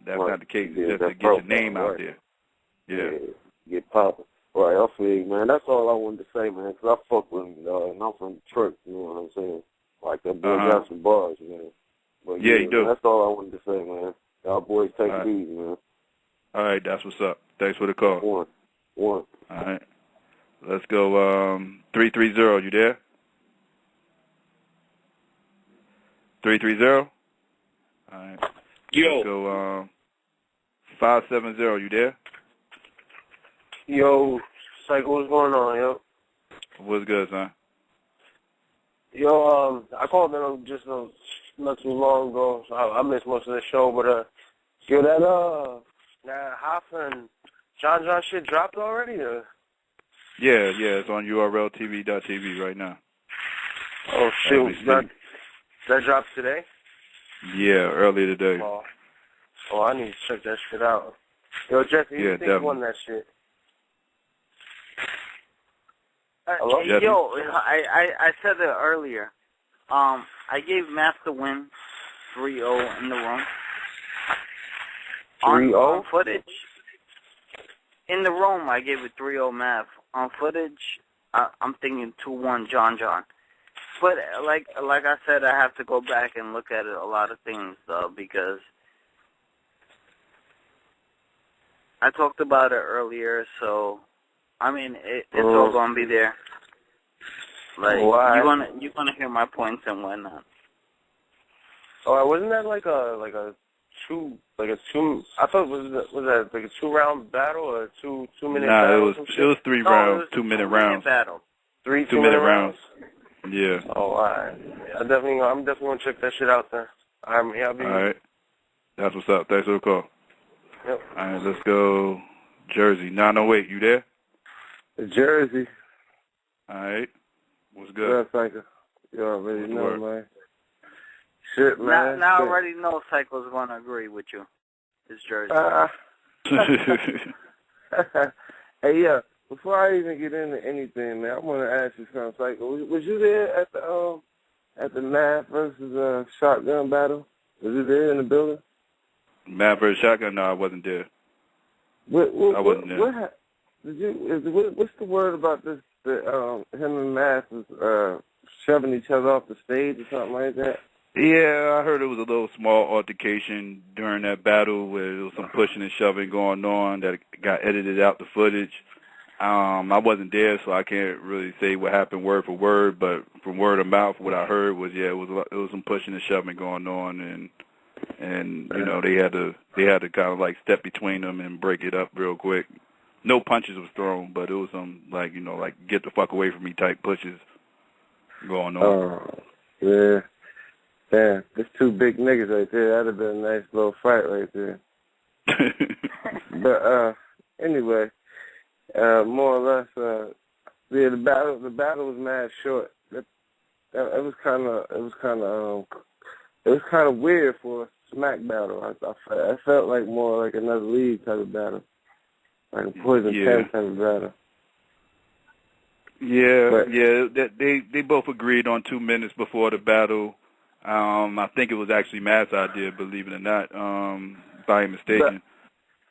That's not the case. It's just to get your name out there. Yeah. Get popping. Right, I feel you, man. That's all I wanted to say, man, because I fuck with him, and I'm from Detroit, you know what I'm saying? Like, that boy got some bars, man. But, yeah, you do. Man, that's all I wanted to say, man. Y'all boys take it easy, man. All right, that's what's up. Thanks for the call. One. All right. Let's go 330. You there? 330? All right. Yo. Let's go 570. You there? Yo, Syko, what's going on, yo? What's good, son? Yo, I called in just not too long ago, so I missed most of the show, but, yo, that Hoff and Johnn John shit dropped already, or? Yeah, it's on urltv.tv right now. Oh, shoot, that dropped today? Yeah, earlier today. Oh, I need to check that shit out. Yo, Jesse, you think won that shit? Yo, I said it earlier. I gave Math the win 3-0 in the room. 3-0? On footage. In the room, I gave it 3-0 Math. On footage, I'm thinking 2-1 Johnn John. But like I said, I have to go back and look at it, a lot of things, though, because I talked about it earlier, so I mean, it's all gonna be there. Like you're gonna hear my points and whatnot. Oh, wasn't that like a two? I thought was that like a 2-round battle or a 2-minute battle? Nah, it was 3 rounds, 2-minute rounds. Battle. 2-minute rounds. Yeah. Oh, alright. I'm definitely gonna check that shit out there. All right. That's what's up. Thanks for the call. Yep. All right, let's go Jersey. 908, you there? Jersey. All right. What's good? Yeah, Syko. You already know, man. Shit, man. Now I already know Syko's going to agree with you. It's Jersey. Hey, yeah. Before I even get into anything, man, I want to ask you something, Syko. Was you there at the Math versus Shotgun battle? Was you there in the building? Math versus Shotgun? No, I wasn't there. I wasn't there. What's the word about this? That him and Math was shoving each other off the stage or something like that? Yeah, I heard it was a little small altercation during that battle where there was some pushing and shoving going on that got edited out the footage. I wasn't there, so I can't really say what happened word for word, but from word of mouth, what I heard was it was some pushing and shoving going on, and you know they had to kind of like step between them and break it up real quick. No punches was thrown, but it was some like get the fuck away from me type pushes going on. Oh, yeah. Damn, there's 2 big niggas right there. That'd have been a nice little fight right there. But anyway, more or less, yeah, the battle was mad short. It was kind of weird for a smack battle. I felt like more like another league type of battle, like a Poison 10 type of battle. Yeah, they both agreed on 2 minutes before the battle. I think it was actually Matt's idea, believe it or not, if I ain't mistaken.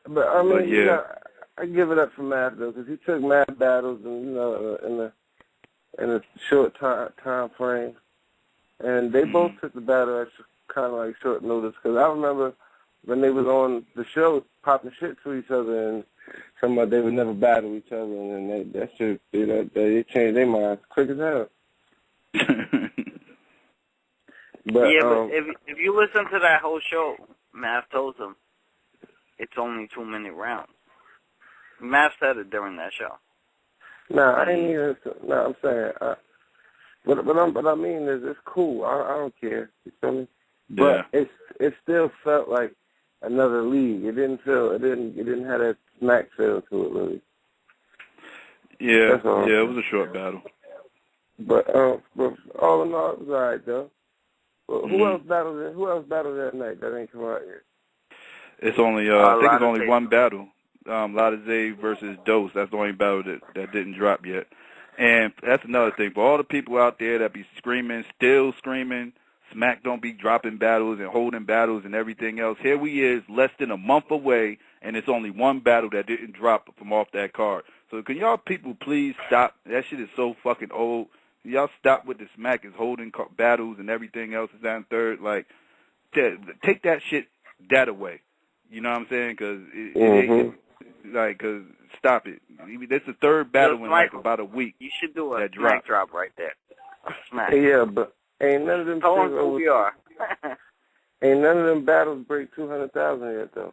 But I mean, I give it up for Math though, because he took Math battles and in a short time frame, and they both took the battle at kind of like short notice. Because I remember when they was on the show popping shit to each other and talking about they would never battle each other, and then that shit, they changed their minds quick as hell. But if you listen to that whole show, Math told them it's only 2-minute rounds. Math said it during that show. I ain't even. I'm saying. What I mean is, it's cool. I don't care. You feel me? But it still felt like another league. It didn't have that smack feel to it, really. Yeah, it was a short battle. But all in all, it was alright though. Well, who else battled that night that ain't come out yet? It's only I think it's only one battle. Latize versus Dose. That's the only battle that didn't drop yet. And that's another thing. For all the people out there that be still screaming, Smack don't be dropping battles and holding battles and everything else. Here we is, less than a month away, and it's only one battle that didn't drop from off that card. So can y'all people please stop? That shit is so fucking old. Y'all stop with the Smack is holding battles and everything else is down third. Like, take that shit that away. You know what I'm saying? Because stop it. This is the third battle in like about a week. You should do a Smack drop right there. Smack. Yeah, but ain't none of them. Tell them who we are. Ain't none of them battles break 200,000 yet, though.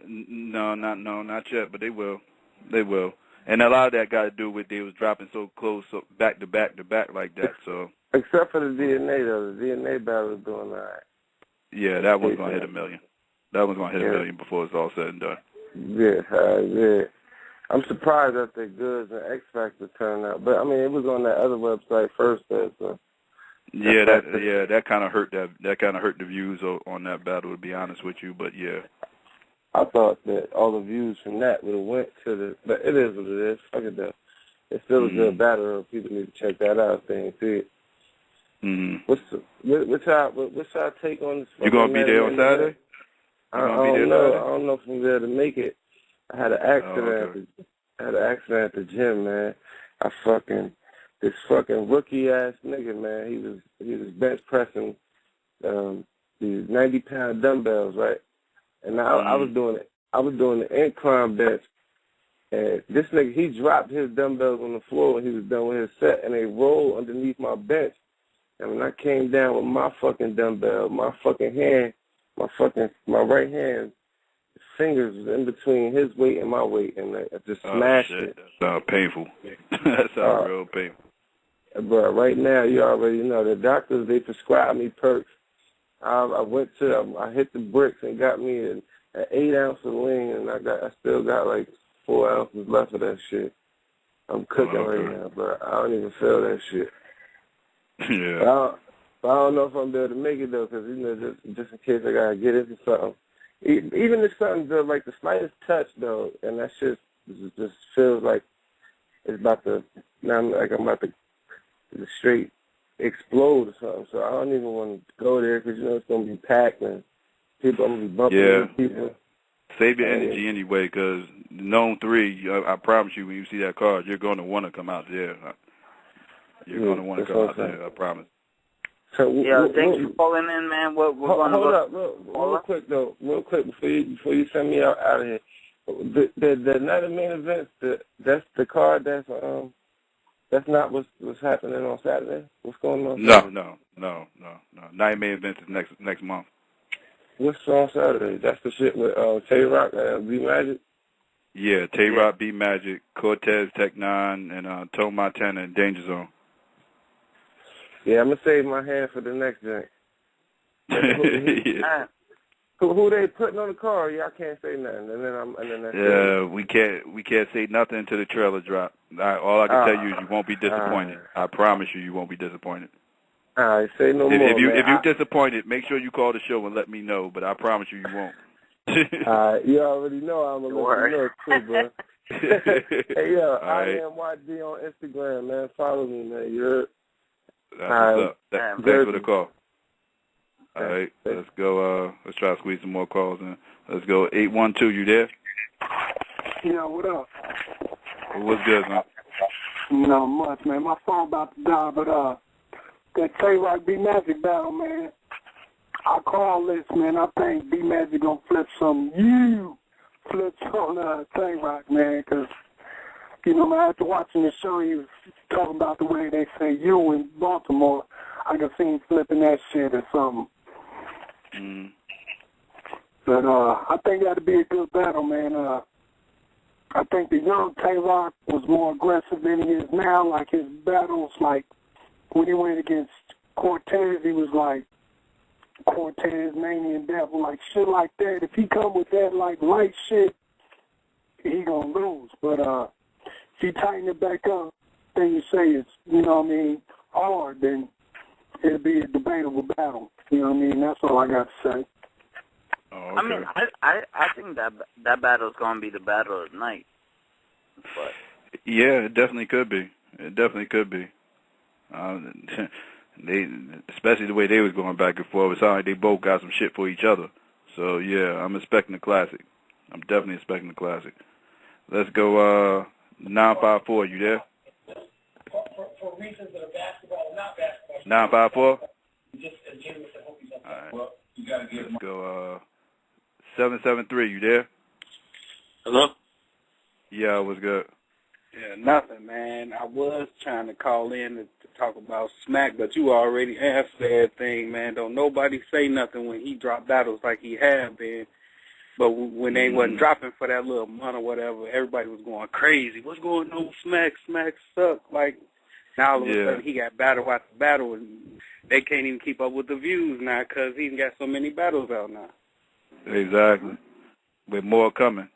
No, not yet, but they will. They will. And a lot of that got to do with they was dropping so close, so back to back like that. So except for the DNA though, the DNA battle is doing all right. Yeah, that one's gonna hit 1 million. That one's gonna hit 1 million before it's all said and done. Yeah. I'm surprised that the Goods and X Factor turned out, but I mean it was on that other website first, so. Yeah, that kind of hurt the views on that battle, to be honest with you. But yeah. I thought that all the views from that would have went to the, but it is what it is. Fuck it though. It's still a good battle. People need to check that out if they ain't see it. What's our take on this? You gonna be there on Saturday? I don't know if I'm there to make it. I had an accident. I had an accident at the gym, man. This fucking rookie ass nigga, man. He was bench pressing these 90-pound dumbbells, right? And I was doing it. I was doing the incline bench, and this nigga, he dropped his dumbbells on the floor when he was done with his set, and they rolled underneath my bench. And when I came down with my fucking dumbbell, my fucking hand, my right hand, fingers was in between his weight and my weight, and I just smashed it. That sounds painful. That sounds real painful. But right now, you already know the doctors, they prescribed me perks. I hit the bricks and got me an 8-ounce of lean, and I still got like 4 ounces left of that shit. I'm cooking right now, but I don't even feel that shit. Yeah. But I don't know if I'm able to make it though, because just in case I gotta get into something. Even if something does like the slightest touch though, and that shit just feels like it's about to. Now I'm about to straight explode or something. So I don't even want to go there because it's gonna be packed and people. I'm gonna be bumping into people. Save your energy anyway, because Known 3, I promise you, when you see that card, you're going to want to come out there. You're going to want to come out there, I promise. So, thanks for calling in, man. We're going to hold up, real quick before you send me out of here. The night of main events, that's the card that's not what's happening on Saturday. What's going on? No. Night of main events is next month. What's on Saturday? That's the shit with Tay-Rock and B-Magic? Yeah, Tay-Rock, B-Magic, Cortez, Tech 9, and Toe Montana and Danger Zone. Yeah, I'm going to save my hand for the next drink. Who they putting on the card? Yeah, I can't say nothing. And then we can't say nothing until the trailer drop. All I can tell you is you won't be disappointed. I promise you won't be disappointed. All right, say no more, If you're disappointed, make sure you call the show and let me know, but I promise you won't. All right, you already know I'm going to let you know too, bro. Hey, yo, I am YD on Instagram, man. Follow me, man. You heard? That's what's up. Thanks for the call. All right, let's go. Let's try to squeeze some more calls in. Let's go. 812, you there? Yo, what up? What's good, man? Not much, man. My phone about to die, but that Tay-Rock B-Magic battle, man. I call this, man. I think B-Magic gonna flip some flips on Tay-Rock, man, because, you know, man, after watching the show, he was talking about the way they say you in Baltimore. I can see him flipping that shit or something. But I think that'd be a good battle, man. I think the young Tay-Rock was more aggressive than he is now. Like his battles, like when he went against Cortez, he was like Cortez, Manian Devil, like shit like that. If he come with that like light shit, he gonna lose. But if he tighten it back up, then you say it's, you know what I mean, hard, then it'll be a debatable battle. You know what I mean? That's all I got to say. Oh, okay. I mean, I think that battle is going to be the battle of the night. But Yeah, it definitely could be. It definitely could be. They, especially the way they was going back and forth, it sounded like they both got some shit for each other. So yeah, I'm expecting a classic. I'm definitely expecting a classic. Let's go 954. You there? For reasons that are basketball and not basketball. 954. Just as Jimmy said, hope he's up. All right. Well, you gotta get Let's go 773. You there? Hello? Yeah, what's good? Yeah, nothing, man. I was trying to call in to talk about Smack, but you already answered everything, man. Don't nobody say nothing when he dropped battles like he had been. But when they wasn't dropping for that little month or whatever, everybody was going crazy. What's going on with Smack? Smack suck. Like, now all of a sudden he got battle after battle, and they can't even keep up with the views now because he's got so many battles out now. Exactly. With more coming.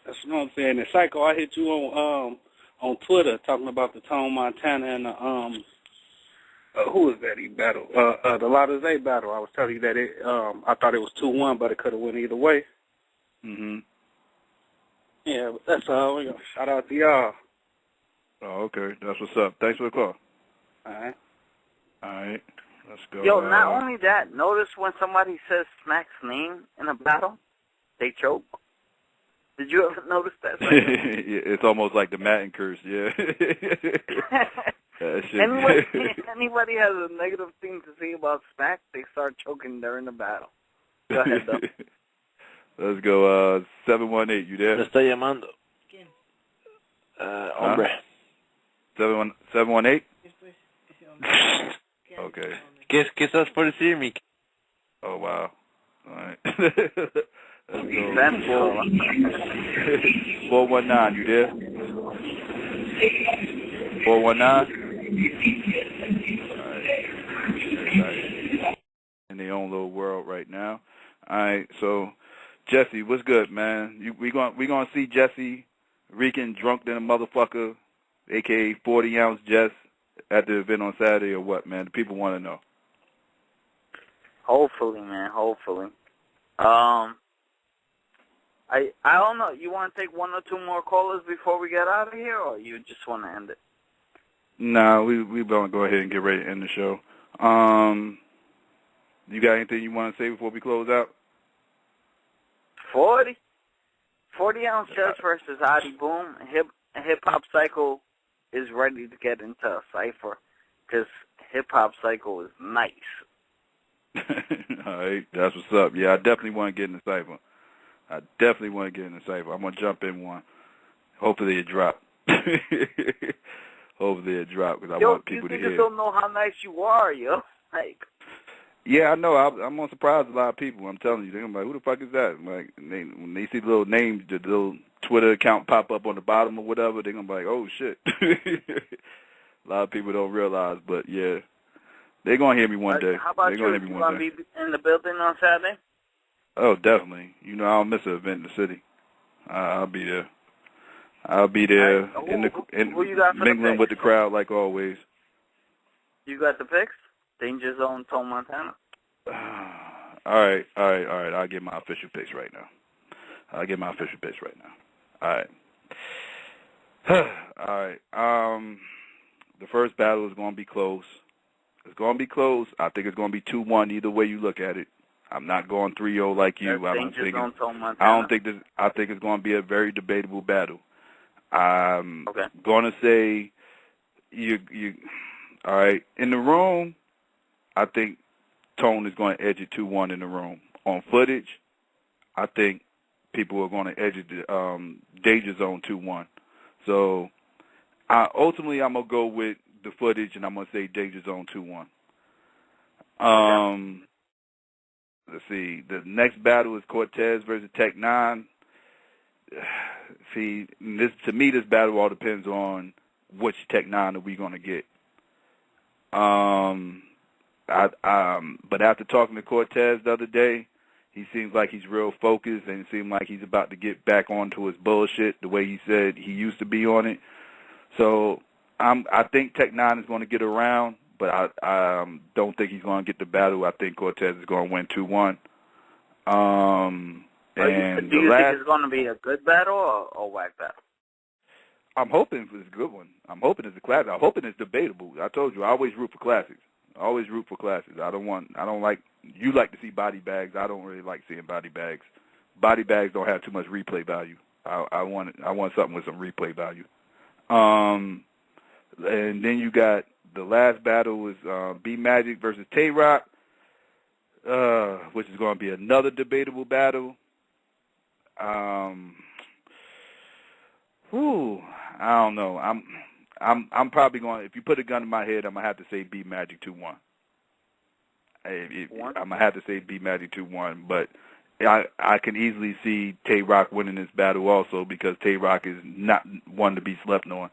That's what I'm saying. And Psycho, I hit you on Twitter talking about the Tone Montana and the who was that he battled? The Lotta Zay battle. I was telling you that I thought it was 2-1, but it could have went either way. Yeah, but that's all. We gonna shout out to y'all. Oh, okay. That's what's up. Thanks for the call. All right. All right. Let's go. Yo, not only that, notice when somebody says Smack's name in a battle, they choke. Did you ever notice that? Yeah, it's almost like the Madden curse, yeah. That shit. Anybody has a negative thing to say about Smack, they start choking during the battle. Go ahead, though. Let's go 718. You there? Me está llamando. ¿Quién? Hombre. 718? Okay. ¿Qué estás por decirme? Oh, wow. All right. Let's go. 419, you there? 419? All right. In their own little world right now. All right, so Jesse, what's good, man? We gonna see Jesse reeking drunk than a motherfucker, aka 40-ounce Jess, at the event on Saturday or what, man? The people want to know. Hopefully, man. Hopefully. I don't know. You want to take one or two more callers before we get out of here, or you just want to end it? Nah, we gonna go ahead and get ready to end the show. You got anything you want to say before we close out? 40-ounce Jess versus Adi Boom. Hip Hop Psycho is ready to get into a cipher because Hip Hop Psycho is nice. All right, that's what's up. Yeah, I definitely want to get in the cipher. I'm gonna jump in one. Hopefully it drop. Hopefully it drop because I want people to hear. You don't know how nice you are, yo. Like. Yeah, I know. I'm gonna surprise a lot of people. I'm telling you, they're gonna be like, "Who the fuck is that?" Like, when they see the little names, the little Twitter account pop up on the bottom or whatever, they're gonna be like, "Oh shit." A lot of people don't realize, but yeah, they're gonna hear me one day. How about you? You gonna be in the building on Saturday? Oh, definitely. You know, I don't miss an event in the city. I'll be there. I'll be there mingling with the crowd like always. You got the picks? Danger Zone, Tone Montana. All right. I'll get my official picks right now. All right. The first battle is going to be close. I think it's going to be 2-1 either way you look at it. I'm not going 3-0 like you. I think it's going to be a very debatable battle. I'm going to say you. All right, in the room, I think Tone is going to edge it 2-1 in the room. On footage, I think people are going to edge it Danger Zone 2-1. So ultimately, I'm going to go with the footage, and I'm going to say Danger Zone 2-1. Let's see. The next battle is Cortez versus Tech 9. See, to me, this battle all depends on which Tech 9 are we going to get. But after talking to Cortez the other day, he seems like he's real focused, and it seems like he's about to get back onto his bullshit the way he said he used to be on it. So I think Tech 9 is going to get around, but I don't think he's going to get the battle. I think Cortez is going to win 2-1. Do you think it's going to be a good battle or whack battle? I'm hoping it's a good one. I'm hoping it's a classic. I'm hoping it's debatable. I told you, I always root for classics. You like to see body bags. I don't really like seeing body bags. Body bags don't have too much replay value. I want something with some replay value. And then you got the last battle is B Magic versus Tay-Rock, which is going to be another debatable battle. I don't know. I'm probably going. If you put a gun in my head, I'm gonna have to say B Magic 2-1. I'm gonna have to say B Magic 2-1, but I can easily see Tay-Rock winning this battle also because Tay-Rock is not one to be slept on.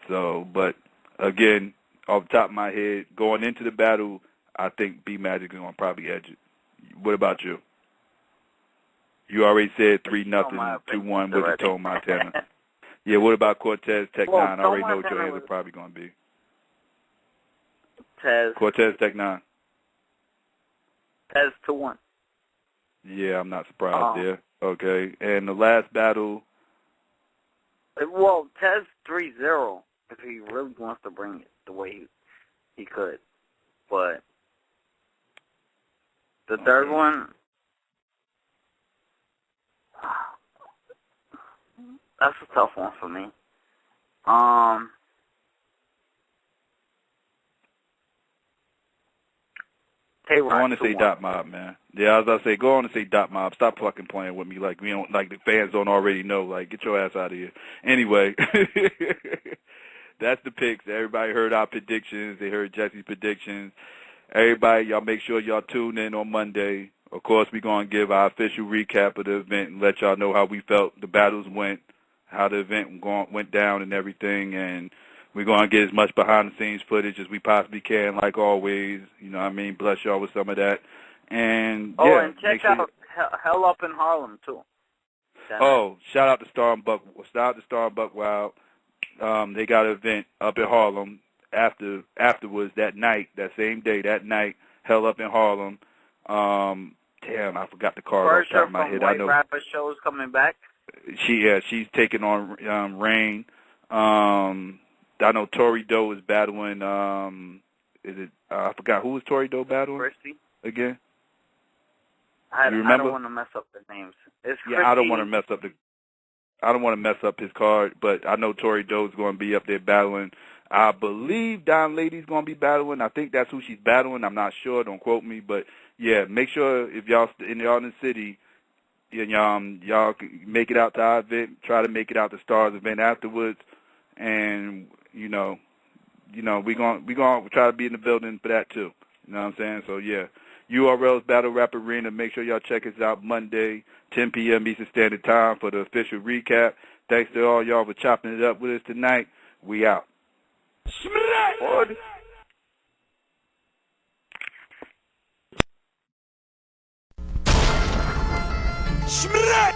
So, but again, off the top of my head, going into the battle, I think B Magic is gonna probably edge it. What about you? You already said 3-0, 2-1 with the Tone Montana. Yeah, what about Cortez, Tech 9? I already know what your answer is probably going to be. Cortez, Tech 9. Tez 2-1. Yeah, I'm not surprised there. Okay, and the last battle? Well, Tez 3-0 if he really wants to bring it the way he could. But the third one, that's a tough one for me. Go on and say Dot Mob, man. Yeah, as I say, go on and say Dot Mob. Stop fucking playing with me like we don't, like the fans don't already know. Like, get your ass out of here. Anyway, that's the picks. Everybody heard our predictions. They heard Jesse's predictions. Everybody, y'all make sure y'all tune in on Monday. Of course, we're going to give our official recap of the event and let y'all know how we felt the battles went, how the event went down and everything, and we're going to get as much behind-the-scenes footage as we possibly can, like always. You know what I mean? Bless y'all with some of that. And, and check out Hell Up in Harlem, too. Shout out to Star and Buck. Shout out to Star and Buck Wild. They got an event up in Harlem afterwards that night, that same day, that night, Hell Up in Harlem. Damn, I forgot the card off the top of my head. I know Rapper Show's coming back. She's taking on Rain. I know Tori Doe is battling. I forgot who was Tori Doe battling Christy again. I you remember? I don't want to mess up the names. It's yeah, I don't want to mess up his card, but I know Tori Doe is going to be up there battling. I believe Don Lady's going to be battling. I think that's who she's battling. I'm not sure. Don't quote me, but yeah, make sure if y'all in the city, y'all make it out to our event. Try to make it out to Star's event afterwards, and we gonna try to be in the building for that too. You know what I'm saying? So yeah, URL's Battle Rap Arena. Make sure y'all check us out Monday, 10 p.m. Eastern Standard Time for the official recap. Thanks to all y'all for chopping it up with us tonight. We out. Shmrat!